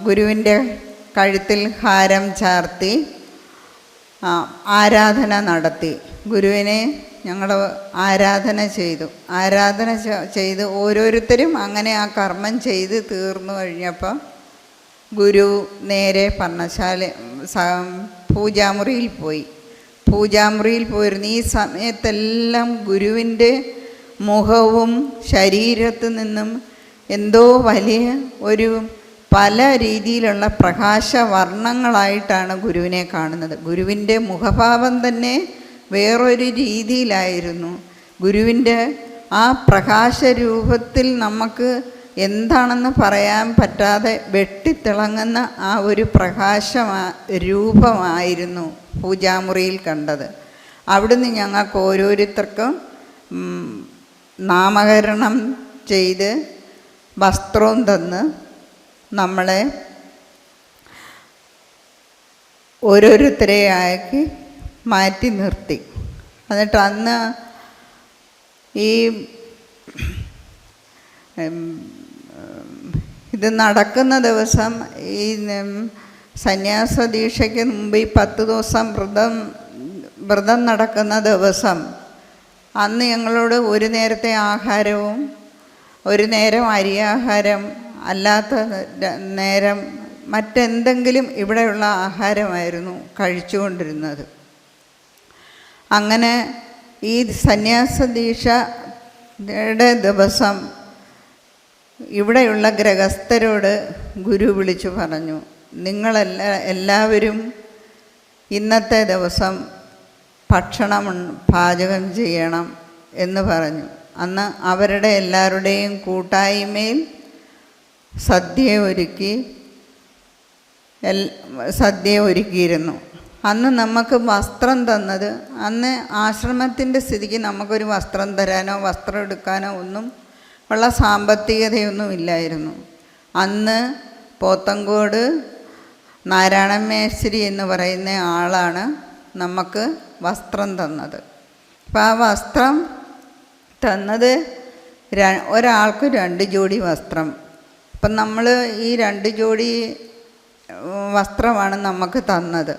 ഗുരുവിൻ്റെ കഴുത്തിൽ ഹാരം ചാർത്തി ആരാധന നടത്തി. ഗുരുവിനെ ഞങ്ങൾ ആരാധന ചെയ്ത് ഓരോരുത്തരും അങ്ങനെ ആ കർമ്മം ചെയ്ത് തീർന്നു കഴിഞ്ഞപ്പോൾ ഗുരു നേരെ പൂജാമുറിയിൽ പോയിരുന്നു. ഈ സമയത്തെല്ലാം ഗുരുവിൻ്റെ മുഖവും ശരീരത്തു നിന്നും എന്തോ വലിയ ഒരു പല രീതിയിലുള്ള പ്രകാശവർണ്ണങ്ങളായിട്ടാണ് ഗുരുവിനെ കാണുന്നത്. ഗുരുവിൻ്റെ മുഖഭാവം തന്നെ വേറൊരു രീതിയിലായിരുന്നു. ഗുരുവിൻ്റെ ആ പ്രകാശരൂപത്തിൽ നമുക്ക് എന്താണെന്ന് പറയാൻ പറ്റാതെ വെട്ടിത്തിളങ്ങുന്ന ആ ഒരു രൂപമായിരുന്നു പൂജാമുറിയിൽ കണ്ടത്. അവിടുന്ന് ഞങ്ങൾക്ക് ഓരോരുത്തർക്കും നാമകരണം ചെയ്ത് വസ്ത്രവും തന്ന് നമ്മളെ ഓരോരുത്തരെയാക്കി മാറ്റി നിർത്തി. എന്നിട്ട് അന്ന് ഈ ഇത് നടക്കുന്ന ദിവസം ഈ സന്യാസ ദീക്ഷയ്ക്ക് മുമ്പ് ഈ 10 ദിവസം വ്രതം നടക്കുന്ന ദിവസം അന്ന് ഞങ്ങളോട് ഒരു നേരത്തെ ആഹാരവും ഒരു നേരം അരിയാഹാരം അല്ലാത്ത നേരം മറ്റെന്തെങ്കിലും ഇവിടെയുള്ള ആഹാരമായിരുന്നു കഴിച്ചുകൊണ്ടിരുന്നത്. അങ്ങനെ ഈ സന്യാസ ദീക്ഷയുടെ ദിവസം ഇവിടെയുള്ള ഗൃഹസ്ഥരോട് ഗുരു വിളിച്ചു പറഞ്ഞു, എല്ലാവരും ഇന്നത്തെ ദിവസം ഭക്ഷണം പാചകം ചെയ്യണം എന്ന് പറഞ്ഞു. അന്ന് അവരുടെ എല്ലാവരുടെയും കൂട്ടായ്മയിൽ സദ്യ ഒരുക്കിയിരുന്നു. അന്ന് നമുക്ക് വസ്ത്രം തന്നത്, അന്ന് ആശ്രമത്തിൻ്റെ സ്ഥിതിക്ക് നമുക്കൊരു വസ്ത്രം തരാനോ വസ്ത്രം എടുക്കാനോ ഒന്നും ഉള്ള സാമ്പത്തികതയൊന്നും ഇല്ലായിരുന്നു. അന്ന് പോത്തങ്കോട് നാരായണ മേശ്ശേരി എന്ന് പറയുന്ന ആളാണ് നമുക്ക് വസ്ത്രം തന്നത്. അപ്പോൾ ആ വസ്ത്രം തന്നത് ഒരാൾക്ക് 2 ജോഡി വസ്ത്രം. അപ്പം നമ്മൾ ഈ 2 ജോഡി വസ്ത്രമാണ് നമുക്ക് തന്നത്.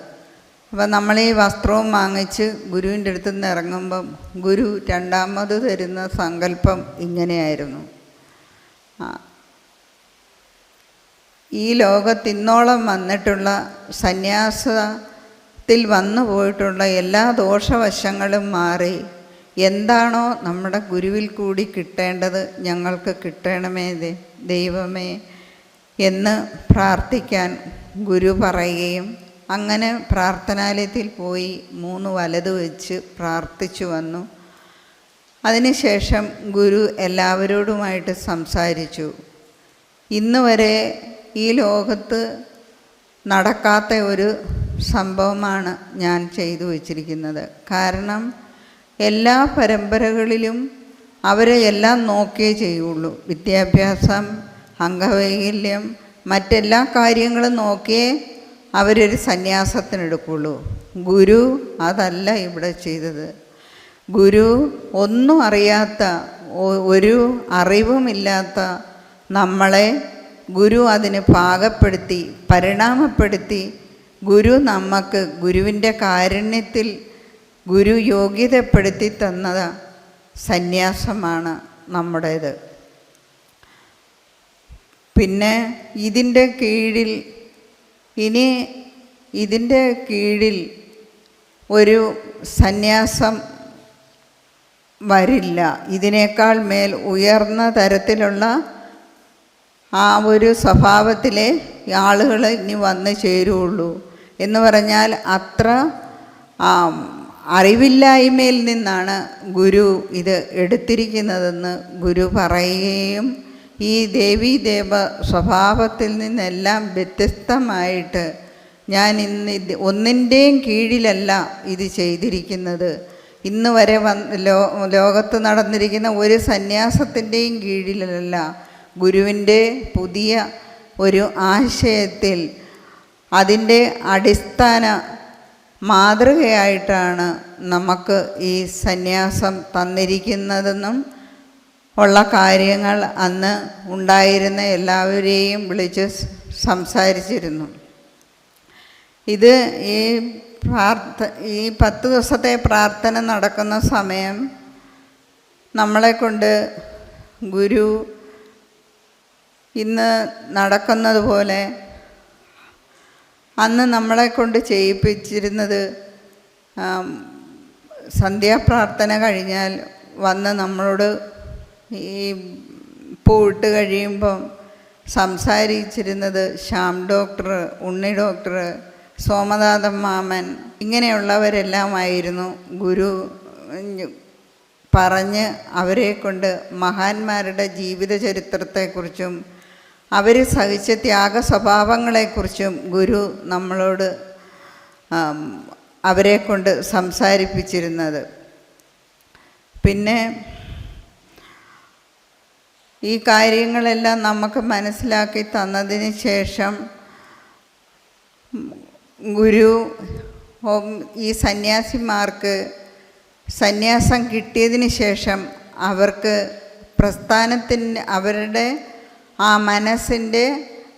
അപ്പം നമ്മൾ ഈ വസ്ത്രവും വാങ്ങിച്ച് ഗുരുവിൻ്റെ അടുത്ത് നിന്ന് ഇറങ്ങുമ്പം ഗുരു രണ്ടാമത് തരുന്ന സങ്കല്പം ഇങ്ങനെയായിരുന്നു: ഈ ലോകത്തിന്നോളം വന്നിട്ടുള്ള സന്യാസത്തിൽ വന്നു പോയിട്ടുള്ള എല്ലാ ദോഷവശങ്ങളും മാറി എന്താണോ നമ്മുടെ ഗുരുവിൽ കൂടി കിട്ടേണ്ടത് ഞങ്ങൾക്ക് കിട്ടണമേ ദൈവമേ എന്ന് പ്രാർത്ഥിക്കാൻ ഗുരു പറയുകയും അങ്ങനെ പ്രാർത്ഥനാലയത്തിൽ പോയി 3 വലത് വെച്ച് പ്രാർത്ഥിച്ചു വന്നു. അതിനുശേഷം ഗുരു എല്ലാവരോടുമായിട്ട് സംസാരിച്ചു. ഇന്ന് വരെ ഈ ലോകത്ത് നടക്കാത്ത ഒരു സംഭവമാണ് ഞാൻ ചെയ്തു വച്ചിരിക്കുന്നത്. കാരണം എല്ലാ പരമ്പരകളിലും അവരെ എല്ലാം നോക്കിയേ ചെയ്യുള്ളൂ. വിദ്യാഭ്യാസം, അംഗവൈകല്യം, മറ്റെല്ലാ കാര്യങ്ങളും നോക്കിയേ അവരൊരു സന്യാസത്തിനെടുക്കുള്ളൂ. ഗുരു അതല്ല ഇവിടെ ചെയ്തത്. ഗുരു ഒന്നും അറിയാത്ത, ഒരു അറിവുമില്ലാത്ത നമ്മളെ ഗുരു അതിന് പാകപ്പെടുത്തി പരിണാമപ്പെടുത്തി ഗുരു നമുക്ക് ഗുരുവിൻ്റെ കാരുണ്യത്തിൽ ഗുരു യോഗ്യതപ്പെടുത്തി തന്ന സന്യാസമാണ് നമ്മുടേത്. പിന്നെ ഇതിൻ്റെ കീഴിൽ ഒരു സന്യാസം വരില്ല. ഇതിനേക്കാൾ മേൽ ഉയർന്ന തരത്തിലുള്ള ആ ഒരു സ്വഭാവത്തിലെ ആളുകൾ ഇനി വന്നു ചേരുള്ളൂ എന്ന് പറഞ്ഞാൽ അത്ര അറിവില്ലായ്മയിൽ നിന്നാണ് ഗുരു ഇത് എടുത്തിരിക്കുന്നതെന്ന് ഗുരു പറയുകയും ഈ ദേവീദേവ സ്വഭാവത്തിൽ നിന്നെല്ലാം വ്യത്യസ്തമായിട്ട് ഞാൻ ഇന്ന് ഒന്നിൻ്റെയും കീഴിലല്ല ഇത് ചെയ്തിരിക്കുന്നത്. ഇന്ന് വരെ ലോകത്ത് നടന്നിരിക്കുന്ന ഒരു സന്യാസത്തിൻ്റെയും കീഴിലല്ല, ഗുരുവിൻ്റെ പുതിയ ഒരു ആശയത്തിൽ അതിൻ്റെ അടിസ്ഥാന മാതൃകയായിട്ടാണ് നമുക്ക് ഈ സന്യാസം തന്നിരിക്കുന്നതെന്നും ഉള്ള കാര്യങ്ങൾ അന്ന് ഉണ്ടായിരുന്ന എല്ലാവരെയും വിളിച്ച് സംസാരിച്ചിരുന്നു. ഇത് ഈ 10 ദിവസത്തെ പ്രാർത്ഥന നടക്കുന്ന സമയം നമ്മളെക്കൊണ്ട് ഗുരു ഇന്ന് നടക്കുന്നത് പോലെ അന്ന് നമ്മളെക്കൊണ്ട് ചെയ്യിപ്പിച്ചിരുന്നത്, സന്ധ്യാപ്രാർത്ഥന കഴിഞ്ഞാൽ വന്ന് നമ്മളോട് ഈ പൂവിട്ട് കഴിയുമ്പം സംസാരിച്ചിരുന്നത് ശ്യാം ഡോക്ടർ, ഉണ്ണി ഡോക്ടർ, സോമനാഥൻ മാമൻ, ഇങ്ങനെയുള്ളവരെല്ലാമായിരുന്നു ഗുരു പറഞ്ഞ് അവരെ കൊണ്ട് മഹാന്മാരുടെ ജീവിത ചരിത്രത്തെക്കുറിച്ചും അവർ സഹിച്ച ത്യാഗ സ്വഭാവങ്ങളെക്കുറിച്ചും ഗുരു നമ്മളോട് അവരെ കൊണ്ട് സംസാരിപ്പിച്ചിരുന്നത്. പിന്നെ ഈ കാര്യങ്ങളെല്ലാം നമുക്ക് മനസ്സിലാക്കി തന്നതിന് ശേഷം ഗുരു ഈ സന്യാസിമാർക്ക് സന്യാസം കിട്ടിയതിന് ശേഷം അവർക്ക് അവരുടെ ആ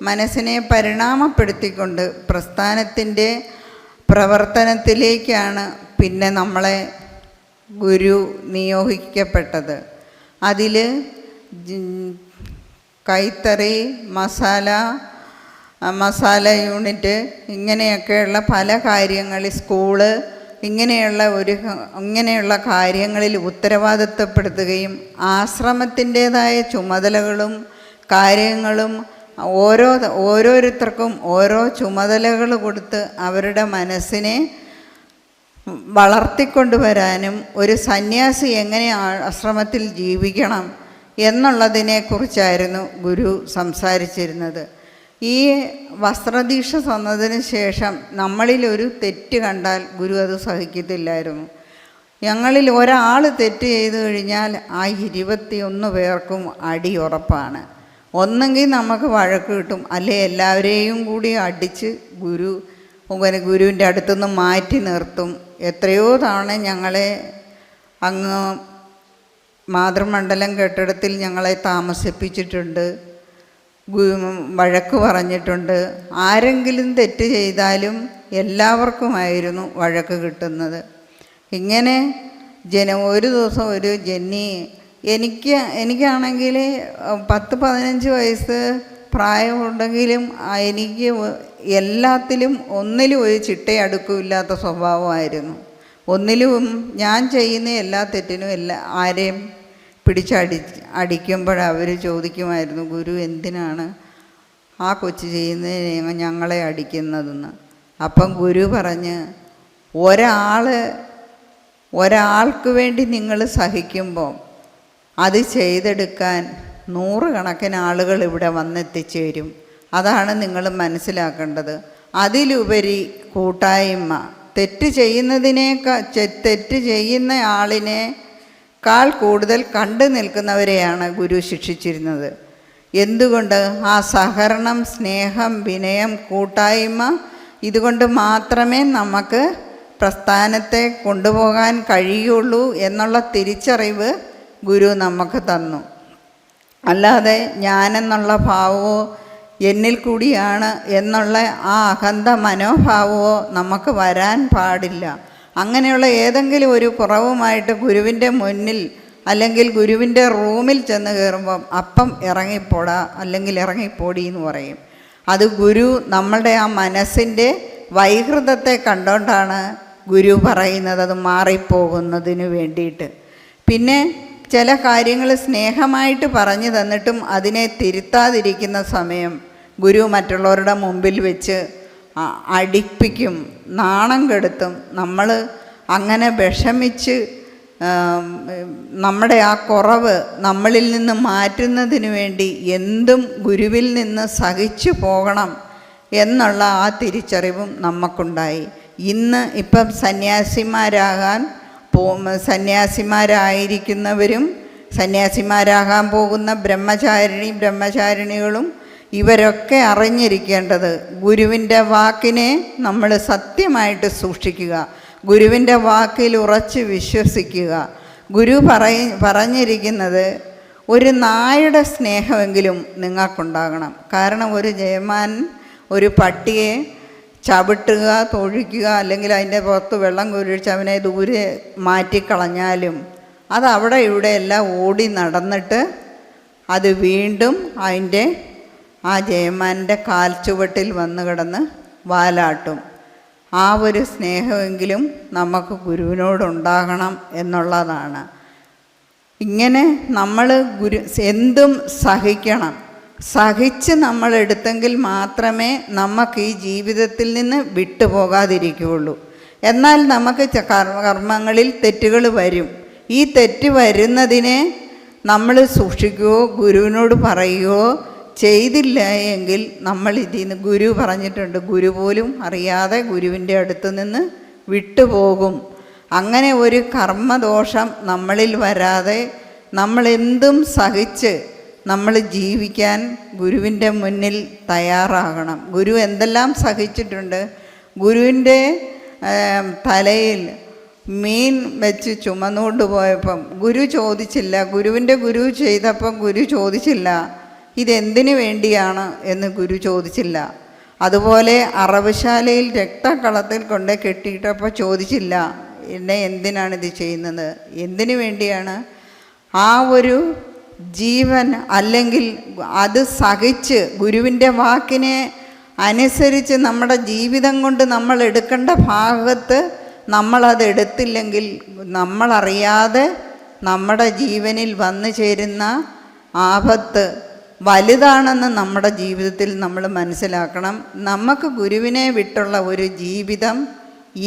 മനസ്സിനെ പരിണാമപ്പെടുത്തിക്കൊണ്ട് പ്രസ്ഥാനത്തിൻ്റെ പ്രവർത്തനത്തിലേക്കാണ് പിന്നെ നമ്മളെ ഗുരു നിയോഗിക്കപ്പെട്ടത്. അതിൽ കൈത്തറി, മസാല യൂണിറ്റ്, ഇങ്ങനെയൊക്കെയുള്ള പല കാര്യങ്ങളിൽ, സ്കൂള്, ഇങ്ങനെയുള്ള കാര്യങ്ങളിൽ ഉത്തരവാദിത്തപ്പെടുത്തുകയും ആശ്രമത്തിൻ്റേതായ ചുമതലകളും കാര്യങ്ങളും ഓരോരുത്തർക്കും ഓരോ ചുമതലകൾ കൊടുത്ത് അവരുടെ മനസ്സിനെ വളർത്തിക്കൊണ്ടുവരാനും ഒരു സന്യാസി എങ്ങനെ ആശ്രമത്തിൽ ജീവിക്കണം എന്നുള്ളതിനെക്കുറിച്ചായിരുന്നു ഗുരു സംസാരിച്ചിരുന്നത്. ഈ വസ്ത്രദീക്ഷ തന്നതിന് ശേഷം നമ്മളിലൊരു തെറ്റ് കണ്ടാൽ ഗുരു അത് സഹിക്കത്തില്ലായിരുന്നു. ഞങ്ങളിൽ ഒരാൾ തെറ്റ് ചെയ്തു കഴിഞ്ഞാൽ ആ 21 പേർക്കും അടി ഉറപ്പാണ്. ഒന്നെങ്കിൽ നമുക്ക് വഴക്ക് കിട്ടും, അല്ലെ എല്ലാവരെയും കൂടി അടിച്ച് ഗുരുവിൻ്റെ അടുത്തുനിന്ന് മാറ്റി നിർത്തും. എത്രയോ തവണ ഞങ്ങളെ അങ്ങ് മാതൃമണ്ഡലം കെട്ടിടത്തിൽ ഞങ്ങളെ താമസിപ്പിച്ചിട്ടുണ്ട്, വഴക്ക് പറഞ്ഞിട്ടുണ്ട്. ആരെങ്കിലും തെറ്റ് ചെയ്താലും എല്ലാവർക്കുമായിരുന്നു വഴക്ക് കിട്ടുന്നത്. ഇങ്ങനെ ഒരു ദിവസം ഒരു ജെന്നി എനിക്കാണെങ്കിൽ 10-15 വയസ്സ് പ്രായമുണ്ടെങ്കിലും എനിക്ക് എല്ലാത്തിലും ഒന്നിലും ഒരു ചിട്ടയടുക്കമില്ലാത്ത സ്വഭാവമായിരുന്നു. ഒന്നിലും ഞാൻ ചെയ്യുന്ന എല്ലാ തെറ്റിനും ആരെയും അടിക്കുമ്പോഴവർ ചോദിക്കുമായിരുന്നു, ഗുരു എന്തിനാണ് ആ കൊച്ചു ചെയ്യുന്നതിന് ഞങ്ങളെ അടിക്കുന്നതെന്ന്. അപ്പം ഗുരു പറഞ്ഞ്, ഒരാൾക്ക് വേണ്ടി നിങ്ങൾ സഹിക്കുമ്പോൾ അത് ചെയ്തെടുക്കാൻ 100 കണക്കിന് ആളുകൾ ഇവിടെ വന്നെത്തിച്ചേരും. അതാണ് നിങ്ങൾ മനസ്സിലാക്കേണ്ടത്. അതിലുപരി കൂട്ടായ്മ, തെറ്റ് ചെയ്യുന്ന ആളിനേക്കാൾ കൂടുതൽ കണ്ടു നിൽക്കുന്നവരെയാണ് ഗുരു ശിക്ഷിച്ചിരുന്നത്. എന്തുകൊണ്ട്? ആ സഹകരണം, സ്നേഹം, വിനയം, കൂട്ടായ്മ, ഇതുകൊണ്ട് മാത്രമേ നമുക്ക് പ്രസ്ഥാനത്തെ കൊണ്ടുപോകാൻ കഴിയുള്ളൂ എന്നുള്ള തിരിച്ചറിവ് ഗുരു നമുക്ക് തന്നു. അല്ലാതെ ഞാനെന്നുള്ള ഭാവമോ എന്നിൽ കൂടിയാണ് എന്നുള്ള ആ അഹന്ത മനോഭാവമോ നമുക്ക് വരാൻ പാടില്ല. അങ്ങനെയുള്ള ഏതെങ്കിലും ഒരു കുറവുമായിട്ട് ഗുരുവിൻ്റെ മുന്നിൽ അല്ലെങ്കിൽ ഗുരുവിൻ്റെ റൂമിൽ ചെന്ന് കയറുമ്പം അപ്പം ഇറങ്ങിപ്പോടാ അല്ലെങ്കിൽ ഇറങ്ങിപ്പോടി എന്ന് പറയും. അത് ഗുരു നമ്മളുടെ ആ മനസ്സിൻ്റെ വൈകൃതത്തെ കണ്ടുകൊണ്ടാണ് ഗുരു പറയുന്നത്, അത് മാറിപ്പോകുന്നതിന് വേണ്ടിയിട്ട്. പിന്നെ ചില കാര്യങ്ങൾ സ്നേഹമായിട്ട് പറഞ്ഞു തന്നിട്ടും അതിനെ തിരുത്താതിരിക്കുന്ന സമയം ഗുരു മറ്റുള്ളവരുടെ മുമ്പിൽ വെച്ച് അടിപ്പിക്കും, നാണം കെടുത്തും. നമ്മൾ അങ്ങനെ വിഷമിച്ച് നമ്മുടെ ആ കുറവ് നമ്മളിൽ നിന്ന് മാറ്റുന്നതിന് വേണ്ടി എന്തും ഗുരുവിൽ നിന്ന് സഹിച്ചു പോകണം എന്നുള്ള ആ തിരിച്ചറിവും നമുക്കുണ്ടായി. ഇപ്പം സന്യാസിമാരായിരിക്കുന്നവരും സന്യാസിമാരാകാൻ പോകുന്ന ബ്രഹ്മചാരിണികളും ഇവരൊക്കെ അറിഞ്ഞിരിക്കേണ്ടത് ഗുരുവിൻ്റെ വാക്കിനെ നമ്മൾ സത്യമായിട്ട് സൂക്ഷിക്കുക, ഗുരുവിൻ്റെ വാക്കിൽ ഉറച്ച് വിശ്വസിക്കുക. ഗുരു പറഞ്ഞിരിക്കുന്നത് ഒരു നായുടെ സ്നേഹമെങ്കിലും നിങ്ങൾക്കുണ്ടാകണം. കാരണം ഒരു ജയമാൻ ഒരു പട്ടിയെ ചവിട്ടുക, തൊഴിക്കുക, അല്ലെങ്കിൽ അതിൻ്റെ പുറത്ത് വെള്ളം കുഴിച്ച് അവനെ ദൂരെ മാറ്റിക്കളഞ്ഞാലും അത് അവിടെ ഇവിടെ എല്ലാം ഓടി നടന്നിട്ട് അത് വീണ്ടും ആ ജയമാൻ്റെ കാൽച്ചുവട്ടിൽ വന്ന് കിടന്ന് വാലാട്ടും. ആ ഒരു സ്നേഹമെങ്കിലും നമുക്ക് ഗുരുവിനോടുണ്ടാകണം എന്നുള്ളതാണ്. ഇങ്ങനെ നമ്മൾ എന്തും സഹിക്കണം. സഹിച്ച് നമ്മളെടുത്തെങ്കിൽ മാത്രമേ നമുക്ക് ഈ ജീവിതത്തിൽ നിന്ന് വിട്ടുപോകാതിരിക്കുകയുള്ളൂ. എന്നാൽ നമുക്ക് കർമ്മങ്ങളിൽ തെറ്റുകൾ വരും. ഈ തെറ്റ് വരുന്നതിനെ നമ്മൾ സൂക്ഷിക്കുകയോ ഗുരുവിനോട് പറയുകയോ ചെയ്തില്ല എങ്കിൽ നമ്മൾ ഇതിന്ന് ഗുരു പറഞ്ഞിട്ടുണ്ട്, ഗുരു പോലും അറിയാതെ ഗുരുവിൻ്റെ അടുത്ത് നിന്ന് വിട്ടുപോകും. അങ്ങനെ ഒരു കർമ്മദോഷം നമ്മളിൽ വരാതെ നമ്മളെന്തും സഹിച്ച് നമ്മൾ ജീവിക്കാൻ ഗുരുവിൻ്റെ മുന്നിൽ തയ്യാറാകണം. ഗുരു എന്തെല്ലാം സഹിച്ചിട്ടുണ്ട്. ഗുരുവിൻ്റെ തലയിൽ മീൻ വെച്ച് ചുമന്നുകൊണ്ട് പോയപ്പം ഗുരു ചോദിച്ചില്ല, ഗുരു ചെയ്തപ്പം ഗുരു ചോദിച്ചില്ല ഇതെന്തിനു വേണ്ടിയാണ് എന്ന് ഗുരു ചോദിച്ചില്ല. അതുപോലെ അറവുശാലയിൽ രക്തക്കളത്തിൽ കൊണ്ട് കെട്ടിയിട്ടപ്പോൾ ചോദിച്ചില്ല എന്നെ എന്തിനാണിത് ചെയ്യുന്നത്, എന്തിനു വേണ്ടിയാണ്. ആ ഒരു ജീവൻ അല്ലെങ്കിൽ അത് സഹിച്ച് ഗുരുവിൻ്റെ വാക്കിനെ അനുസരിച്ച് നമ്മുടെ ജീവിതം കൊണ്ട് നമ്മൾ എടുക്കേണ്ട ഭാഗത്ത് നമ്മളത് എടുത്തില്ലെങ്കിൽ നമ്മളറിയാതെ നമ്മുടെ ജീവനിൽ വന്നു ചേരുന്ന ആപത്ത് വലുതാണെന്ന് നമ്മുടെ ജീവിതത്തിൽ നമ്മൾ മനസ്സിലാക്കണം. നമുക്ക് ഗുരുവിനെ വിട്ടുള്ള ഒരു ജീവിതം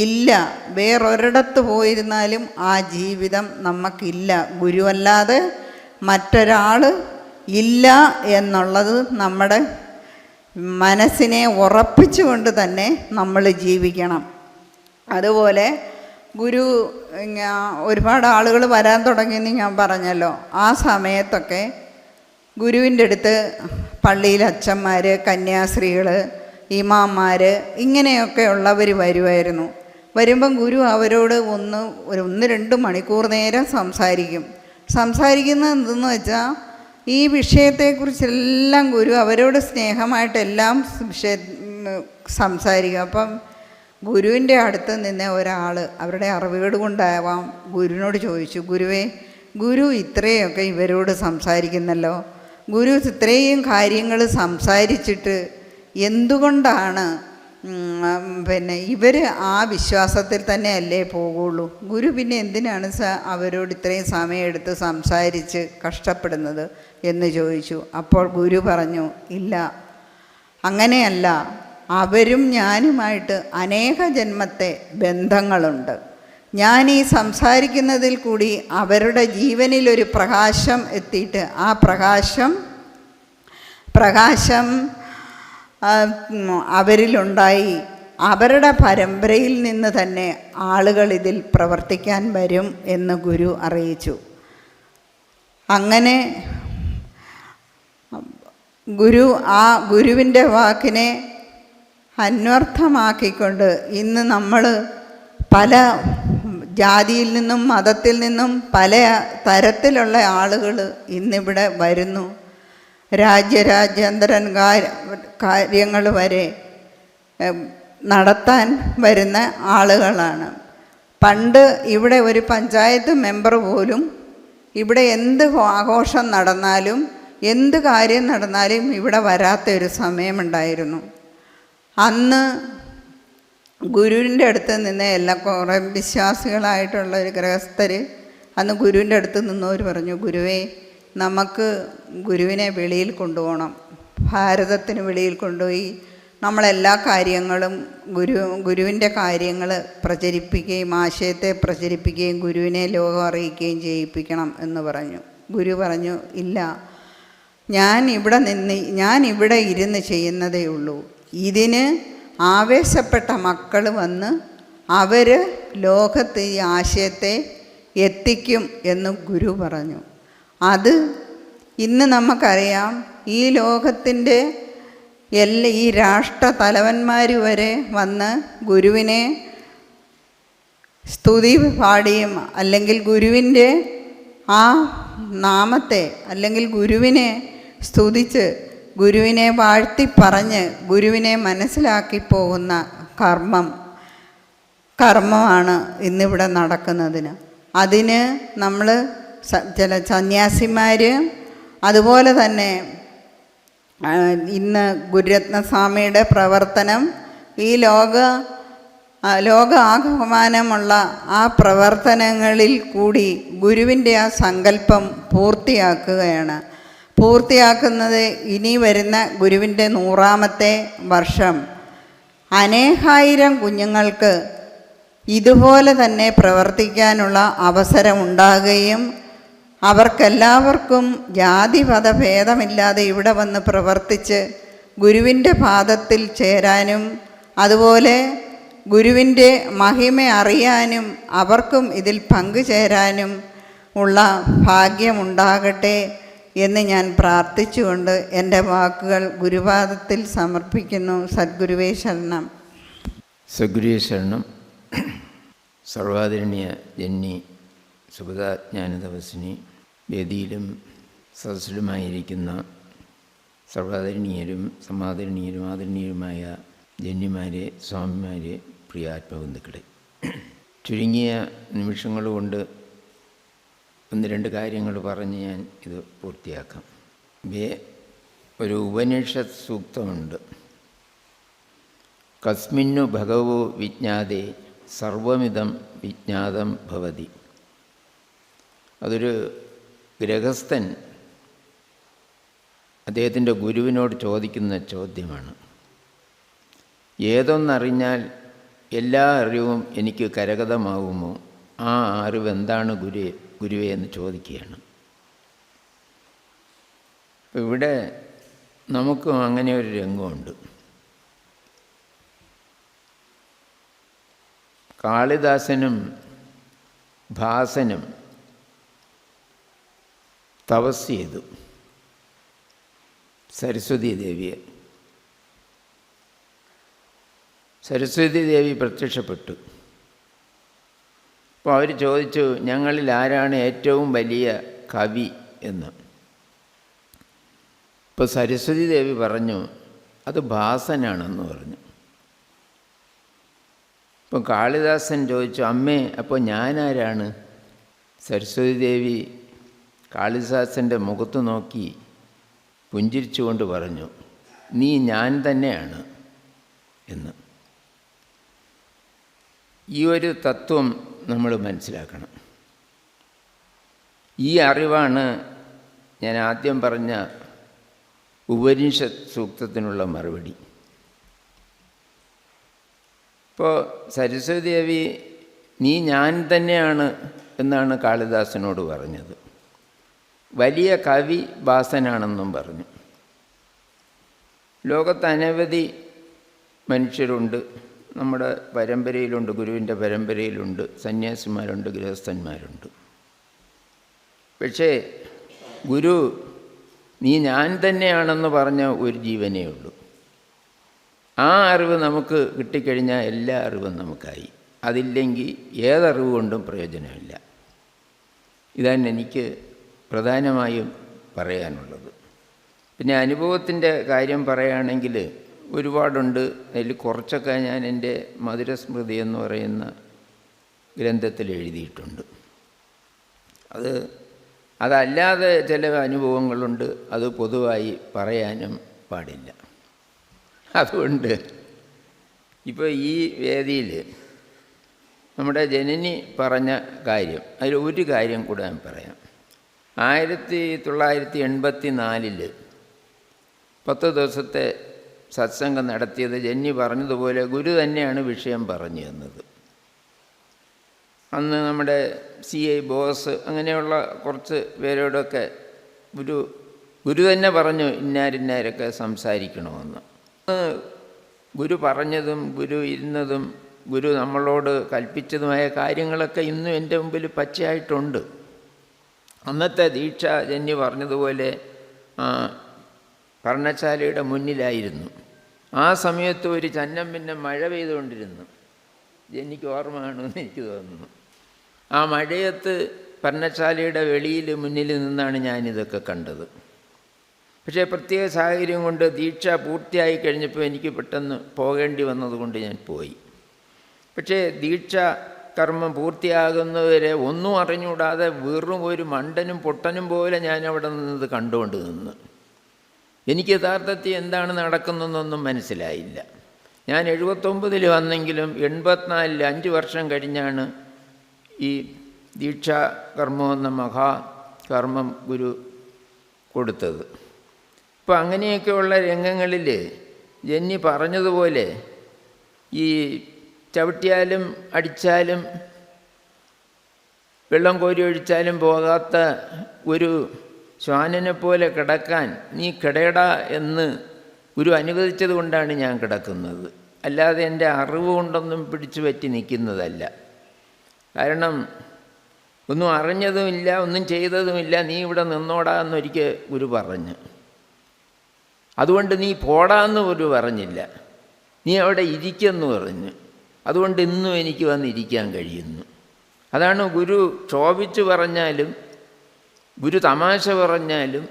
ഇല്ല. വേറൊരിടത്ത് പോയിരുന്നാലും ആ ജീവിതം നമുക്കില്ല. ഗുരുവല്ലാതെ മറ്റൊരാൾ ഇല്ല എന്നുള്ളത് നമ്മുടെ മനസ്സിനെ ഉറപ്പിച്ചുകൊണ്ട് തന്നെ നമ്മൾ ജീവിക്കണം. അതുപോലെ ഗുരു ഒരുപാട് ആളുകൾ വരാൻ തുടങ്ങിയെന്ന് ഞാൻ പറഞ്ഞല്ലോ. ആ സമയത്തൊക്കെ ഗുരുവിൻ്റെ അടുത്ത് പള്ളിയിൽ അച്ഛന്മാർ, കന്യാസ്ത്രീകൾ, ഇമാമാർ ഇങ്ങനെയൊക്കെ ഉള്ളവർ വരുമായിരുന്നു. വരുമ്പം ഗുരു അവരോട് 1-2 മണിക്കൂർ നേരം സംസാരിക്കുന്നത് എന്തെന്ന് വെച്ചാൽ ഈ വിഷയത്തെക്കുറിച്ചെല്ലാം ഗുരു അവരോട് സ്നേഹമായിട്ടെല്ലാം സംസാരിക്കും. അപ്പം ഗുരുവിൻ്റെ അടുത്ത് നിന്ന് ഒരാൾ അവരുടെ അറിവുകേട് കൊണ്ടാവാം ഗുരുവിനോട് ചോദിച്ചു, ഗുരുവേ, ഗുരു ഇത്രയൊക്കെ ഇവരോട് സംസാരിക്കുന്നല്ലോ, ഗുരു ഇത്രയും കാര്യങ്ങൾ സംസാരിച്ചിട്ട് എന്തുകൊണ്ടാണ് ഇവർ ആ വിശ്വാസത്തിൽ തന്നെ അല്ലേ പോകുള്ളൂ? ഗുരു പിന്നെ എന്തിനാണ് അവരോട് ഇത്രയും സമയമെടുത്ത് സംസാരിച്ച് കഷ്ടപ്പെടുന്നത് എന്ന് ചോദിച്ചു. അപ്പോൾ ഗുരു പറഞ്ഞു, ഇല്ല, അങ്ങനെയല്ല, അവരും ഞാനുമായിട്ട് അനേക ജന്മത്തെ ബന്ധങ്ങളുണ്ട്. ഞാൻ ഈ സംസാരിക്കുന്നതിൽ കൂടി അവരുടെ ജീവനിലൊരു പ്രകാശം എത്തിയിട്ട് ആ പ്രകാശം അവരിലുണ്ടായി. അവരുടെ പരമ്പരയിൽ നിന്ന് തന്നെ ആളുകൾ ഇതിൽ പ്രവർത്തിക്കാൻ വരും എന്ന് ഗുരു അറിയിച്ചു. അങ്ങനെ ഗുരുവിൻ്റെ വാക്കിനെ അന്വർത്ഥമാക്കിക്കൊണ്ട് ഇന്ന് നമ്മൾ പല ജാതിയിൽ നിന്നും മതത്തിൽ നിന്നും പല തരത്തിലുള്ള ആളുകൾ ഇന്നിവിടെ വരുന്നു. രാജ്യാന്തര കാര്യങ്ങൾ വരെ നടത്താൻ വരുന്ന ആളുകളാണ്. പണ്ട് ഇവിടെ ഒരു പഞ്ചായത്ത് മെമ്പർ പോലും ഇവിടെ എന്ത് ആഘോഷം നടന്നാലും എന്ത് കാര്യം നടന്നാലും ഇവിടെ വരാത്തൊരു സമയമുണ്ടായിരുന്നു. അന്ന് ഗുരുവിൻ്റെ അടുത്ത് നിന്ന് എല്ലാ കുറേ വിശ്വാസികളായിട്ടുള്ള ഒരു ഗൃഹസ്ഥർ അന്ന് ഗുരുവിൻ്റെ അടുത്ത് നിന്നവർ പറഞ്ഞു, ഗുരുവേ, നമുക്ക് ഗുരുവിനെ വെളിയിൽ കൊണ്ടുപോകണം. ഭാരതത്തിന് വെളിയിൽ കൊണ്ടുപോയി നമ്മളെല്ലാ കാര്യങ്ങളും ഗുരുവിൻ്റെ കാര്യങ്ങൾ പ്രചരിപ്പിക്കുകയും ആശയത്തെ പ്രചരിപ്പിക്കുകയും ഗുരുവിനെ ലോകം അറിയിക്കുകയും ചെയ്യിപ്പിക്കണം എന്ന് പറഞ്ഞു. ഗുരു പറഞ്ഞു, ഇല്ല, ഞാൻ ഇവിടെ ഇരുന്ന് ചെയ്യുന്നതേ ഉള്ളൂ. ഇതിന് ആവേശപ്പെട്ട മക്കൾ വന്ന് അവർ ലോകത്ത് ഈ ആശയത്തെ എത്തിക്കും എന്ന് ഗുരു പറഞ്ഞു. അത് ഇന്ന് നമുക്കറിയാം. ഈ ലോകത്തിൻ്റെ ഈ രാഷ്ട്ര തലവന്മാർ വരെ വന്ന് ഗുരുവിനെ സ്തുതി പാടിയും അല്ലെങ്കിൽ ഗുരുവിൻ്റെ ആ നാമത്തെ അല്ലെങ്കിൽ ഗുരുവിനെ സ്തുതിച്ച് ഗുരുവിനെ വാഴ്ത്തി പറഞ്ഞ് ഗുരുവിനെ മനസ്സിലാക്കി പോകുന്ന കർമ്മമാണ് ഇന്നിവിടെ നടക്കുന്നതിന്. അതിന് നമ്മൾ ചില സന്യാസിമാർ അതുപോലെ തന്നെ ഇന്ന് ഗുരുരത്നസ്വാമിയുടെ പ്രവർത്തനം ഈ ലോകാകമാനമുള്ള ആ പ്രവർത്തനങ്ങളിൽ കൂടി ഗുരുവിൻ്റെ ആ സങ്കല്പം പൂർത്തിയാക്കുന്നത് ഇനി വരുന്ന ഗുരുവിൻ്റെ 100ാമത്തെ വർഷം അനേകായിരം കുഞ്ഞുങ്ങൾക്ക് ഇതുപോലെ തന്നെ പ്രവർത്തിക്കാനുള്ള അവസരമുണ്ടാകുകയും അവർക്കെല്ലാവർക്കും ജാതിമതഭേദമില്ലാതെ ഇവിടെ വന്ന് പ്രവർത്തിച്ച് ഗുരുവിൻ്റെ പാദത്തിൽ ചേരാനും അതുപോലെ ഗുരുവിൻ്റെ മഹിമ അറിയാനും അവർക്കും ഇതിൽ പങ്കുചേരാനും ഉള്ള ഭാഗ്യമുണ്ടാകട്ടെ എന്ന് ഞാൻ പ്രാർത്ഥിച്ചുകൊണ്ട് എൻ്റെ വാക്കുകൾ ഗുരുപാദത്തിൽ സമർപ്പിക്കുന്നു. സദ്ഗുരുവേ ശരണം. സദ്ഗുരുവേ ശരണം. സർവാദരണീയ ജന്നി സുഗതജ്ഞാനതപസ്വിനി, വേദിയിലും സദസ്സിലുമായിരിക്കുന്ന സർവാദരണീയരും സമാദരണീയരും ആദരണീയരുമായ ജന്യമാരെ, സ്വാമിമാരെ, പ്രിയ ആത്മബന്ധുക്കളെ, ചുരുങ്ങിയ നിമിഷങ്ങൾ കൊണ്ട് 1-2 കാര്യങ്ങൾ പറഞ്ഞ് ഞാൻ ഇത് പൂർത്തിയാക്കാം. ഒരു ഉപനിഷത്ത് സൂക്തമുണ്ട്. കസ്മിന്നു ഭഗവോ വിജ്ഞാതേ സർവമിതം വിജ്ഞാതം ഭവതി. അതൊരു ഗൃഹസ്ഥൻ അദ്ദേഹത്തിൻ്റെ ഗുരുവിനോട് ചോദിക്കുന്ന ചോദ്യമാണ്. ഏതൊന്നറിഞ്ഞാൽ എല്ലാ അറിവും എനിക്ക് കരഗതമാകുമോ? ആ അറിവ് എന്താണ് ഗുരുവേ എന്ന് ചോദിക്കുകയാണ്. അപ്പം ഇവിടെ നമുക്കും അങ്ങനെ ഒരു രംഗമുണ്ട്. കാളിദാസനും ഭാസനും തപസ് ചെയ്തു സരസ്വതി ദേവിയെ. സരസ്വതി ദേവി പ്രത്യക്ഷപ്പെട്ടു. അപ്പോൾ അവർ ചോദിച്ചു, ഞങ്ങളിൽ ആരാണ് ഏറ്റവും വലിയ കവി എന്ന്. ഇപ്പോൾ സരസ്വതി ദേവി പറഞ്ഞു, അത് ഭാസനാണെന്ന് പറഞ്ഞു. ഇപ്പം കാളിദാസൻ ചോദിച്ചു, അമ്മേ അപ്പോൾ ഞാനാരാണ്? സരസ്വതി ദേവി കാളിദാസൻ്റെ മുഖത്ത് നോക്കി പുഞ്ചിരിച്ചുകൊണ്ട് പറഞ്ഞു, നീ ഞാൻ തന്നെയാണ് എന്ന്. ഈ ഒരു തത്വം നമ്മൾ മനസ്സിലാക്കണം. ഈ അറിവാണ് ഞാൻ ആദ്യം പറഞ്ഞ ഉപനിഷത്ത് സൂക്തത്തിനുള്ള മറുപടി. ഇപ്പോൾ സരസ്വതി ദേവി നീ ഞാൻ തന്നെയാണ് എന്നാണ് കാളിദാസനോട് പറഞ്ഞത്. വലിയ കവി ഭാസനാണെന്നും പറഞ്ഞു. ലോകത്ത് അനവധി മനുഷ്യരുണ്ട്. നമ്മുടെ പരമ്പരയിലുണ്ട്, ഗുരുവിൻ്റെ പരമ്പരയിലുണ്ട്, സന്യാസിമാരുണ്ട്, ഗൃഹസ്ഥന്മാരുണ്ട്. പക്ഷേ ഗുരു നീ ഞാൻ തന്നെയാണെന്ന് പറഞ്ഞ ഒരു ജീവനേ ഉള്ളൂ. ആ അറിവ് നമുക്ക് കിട്ടിക്കഴിഞ്ഞാൽ എല്ലാ അറിവും നമുക്കായി. അതില്ലെങ്കിൽ ഏതറിവ് കൊണ്ടും പ്രയോജനമില്ല. ഇതാണ് എനിക്ക് പ്രധാനമായും പറയാനുള്ളത്. പിന്നെ അനുഭവത്തിൻ്റെ കാര്യം പറയുകയാണെങ്കിൽ ഒരുപാടുണ്ട്. അതിൽ കുറച്ചൊക്കെ ഞാൻ എൻ്റെ മധുരസ്മൃതി എന്ന് പറയുന്ന ഗ്രന്ഥത്തിൽ എഴുതിയിട്ടുണ്ട്. അതല്ലാതെ ചില അനുഭവങ്ങളുണ്ട്, അത് പൊതുവായി പറയാനും പാടില്ല. അതുകൊണ്ട് ഇപ്പോൾ ഈ വേദിയിൽ നമ്മുടെ ജനനി പറഞ്ഞ കാര്യം, അതിൽ ഒരു കാര്യം കൂടെ ഞാൻ പറയാം. 1984 10 ദിവസത്തെ സത്സംഗം നടത്തിയത് ജന്നി പറഞ്ഞതുപോലെ ഗുരു തന്നെയാണ് വിഷയം പറഞ്ഞു തന്നത്. അന്ന് നമ്മുടെ CI ബോസ് അങ്ങനെയുള്ള കുറച്ച് പേരോടൊക്കെ ഗുരു തന്നെ പറഞ്ഞു ഇന്നാരൊക്കെ സംസാരിക്കണമെന്ന്. ഗുരു പറഞ്ഞതും ഗുരു ഇരുന്നതും ഗുരു നമ്മളോട് കൽപ്പിച്ചതുമായ കാര്യങ്ങളൊക്കെ ഇന്നും എൻ്റെ മുമ്പിൽ പച്ചയായിട്ടുണ്ട്. അന്നത്തെ ദീക്ഷ ജന്നി പറഞ്ഞതുപോലെ പർണശാലയുടെ മുന്നിലായിരുന്നു. ആ സമയത്ത് ഒരു ചന്നം പിന്നെ മഴ പെയ്തുകൊണ്ടിരുന്നു. ജന്നിക്ക് ഓർമ്മയാണെന്ന് എനിക്ക് തോന്നുന്നു. ആ മഴയത്ത് പർണശാലയുടെ വെളിയിൽ മുന്നിൽ നിന്നാണ് ഞാനിതൊക്കെ കണ്ടത്. പക്ഷേ പ്രത്യേക സാഹചര്യം കൊണ്ട് ദീക്ഷ പൂർത്തിയായി കഴിഞ്ഞപ്പോൾ എനിക്ക് പെട്ടെന്ന് പോകേണ്ടി വന്നതുകൊണ്ട് ഞാൻ പോയി. പക്ഷേ ദീക്ഷ കർമ്മം പൂർത്തിയാകുന്നവരെ ഒന്നും അറിഞ്ഞുകൂടാതെ വെറും ഒരു മണ്ടനും പൊട്ടനും പോലെ ഞാൻ അവിടെ നിന്നത് കണ്ടുകൊണ്ട് നിന്ന്. എനിക്ക് യഥാർത്ഥത്തിൽ എന്താണ് നടക്കുന്നതെന്നൊന്നും മനസ്സിലായില്ല. ഞാൻ 79 വന്നെങ്കിലും 84 5 വർഷം കഴിഞ്ഞാണ് ഈ ദീക്ഷാകർമ്മം എന്ന മഹാകർമ്മം ഗുരു കൊടുത്തത്. ഇപ്പോൾ അങ്ങനെയൊക്കെയുള്ള രംഗങ്ങളിൽ ജന്നി പറഞ്ഞതുപോലെ ഈ ചവിട്ടിയാലും അടിച്ചാലും വെള്ളം കോരി ഒഴിച്ചാലും പോകാത്ത ഒരു ശ്വാനനെ പോലെ കിടക്കാൻ നീ കിടയടാ എന്ന് ഗുരു അനുവദിച്ചത് കൊണ്ടാണ് ഞാൻ കിടക്കുന്നത്. അല്ലാതെ എൻ്റെ അറിവ് കൊണ്ടൊന്നും പിടിച്ചു പറ്റി നിൽക്കുന്നതല്ല. കാരണം ഒന്നും അറിഞ്ഞതുമില്ല, ഒന്നും ചെയ്തതുമില്ല, നീ ഇവിടെ നിന്നോടാ എന്നൊരിക്കൽ ഗുരു പറഞ്ഞു. അതുകൊണ്ട് നീ പോടാന്ന് ഗുരു പറഞ്ഞില്ല, നീ അവിടെ ഇരിക്കെന്ന് പറഞ്ഞു. അതുകൊണ്ട് ഇന്നും എനിക്ക് വന്നിരിക്കാൻ കഴിയുന്നു. അതാണ് ഗുരു ക്ഷോഭിച്ചു പറഞ്ഞാലും, ഗുരു തമാശ പറഞ്ഞാലും,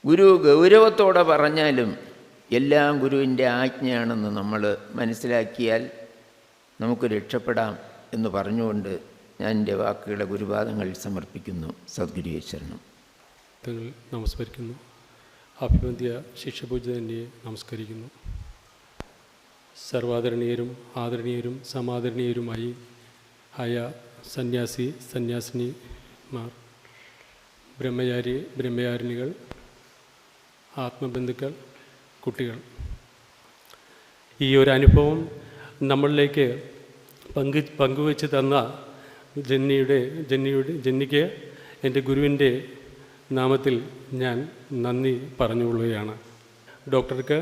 ഗുരു ഗൗരവത്തോടെ പറഞ്ഞാലും എല്ലാം ഗുരുവിൻ്റെ ആജ്ഞയാണെന്ന് നമ്മൾ മനസ്സിലാക്കിയാൽ നമുക്ക് രക്ഷപ്പെടാം എന്ന് പറഞ്ഞുകൊണ്ട് ഞാൻ എൻ്റെ വാക്കുകളെ ഗുരുപാദങ്ങളിൽ സമർപ്പിക്കുന്നു. സദ്ഗുരുവേ ശരണം. തങ്ങൾ നമസ്കരിക്കുന്നു. അഭിവന്ദ്യ ശിഷ്യപൂജിതനെ നമസ്കരിക്കുന്നു. സർവാദരണീയരും ആദരണീയരും സമാദരണീയരുമായി ആയ സന്യാസിനിമാർ, ബ്രഹ്മചാരിണികൾ, ആത്മബന്ധുക്കൾ, കുട്ടികൾ. ഈ ഒരു അനുഭവം നമ്മളിലേക്ക് പങ്കുവെച്ച് തന്ന ജെന്നിക്ക് എൻ്റെ ഗുരുവിൻ്റെ നാമത്തിൽ ഞാൻ നന്ദി പറഞ്ഞുകൊള്ളുകയാണ്. ഡോക്ടർക്ക്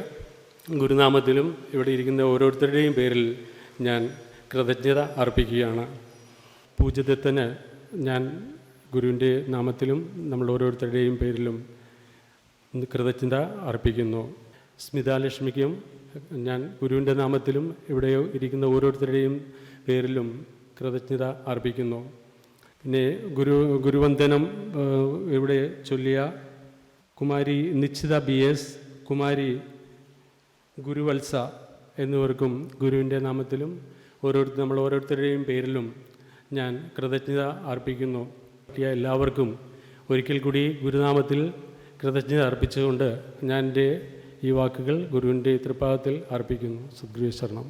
ഗുരുനാമത്തിലും ഇവിടെ ഇരിക്കുന്ന ഓരോരുത്തരുടെയും പേരിൽ ഞാൻ കൃതജ്ഞത അർപ്പിക്കുകയാണ്. പൂജ്യദത്തന് ഞാൻ ഗുരുവിൻ്റെ നാമത്തിലും നമ്മൾ ഓരോരുത്തരുടെയും പേരിലും കൃതജ്ഞത അർപ്പിക്കുന്നു. സ്മിതാലക്ഷ്മിക്കും ഞാൻ ഗുരുവിൻ്റെ നാമത്തിലും ഇവിടെ ഇരിക്കുന്ന ഓരോരുത്തരുടെയും പേരിലും കൃതജ്ഞത അർപ്പിക്കുന്നു. പിന്നെ ഗുരുവന്ദനം ഇവിടെ ചൊല്ലിയ കുമാരി നിശ്ചിത BS, കുമാരി ഗുരുവത്സ എന്നിവർക്കും ഗുരുവിൻ്റെ നാമത്തിലും നമ്മൾ ഓരോരുത്തരുടെയും പേരിലും ഞാൻ കൃതജ്ഞത അർപ്പിക്കുന്നു. എല്ലാവർക്കും ഒരിക്കൽ കൂടി ഗുരുനാമത്തിൽ കൃതജ്ഞത അർപ്പിച്ചുകൊണ്ട് ഞാൻ എൻ്റെ ഈ വാക്കുകൾ ഗുരുവിൻ്റെ തൃപ്പാദത്തിൽ അർപ്പിക്കുന്നു. സദ്ഗുരുവേ ശരണം.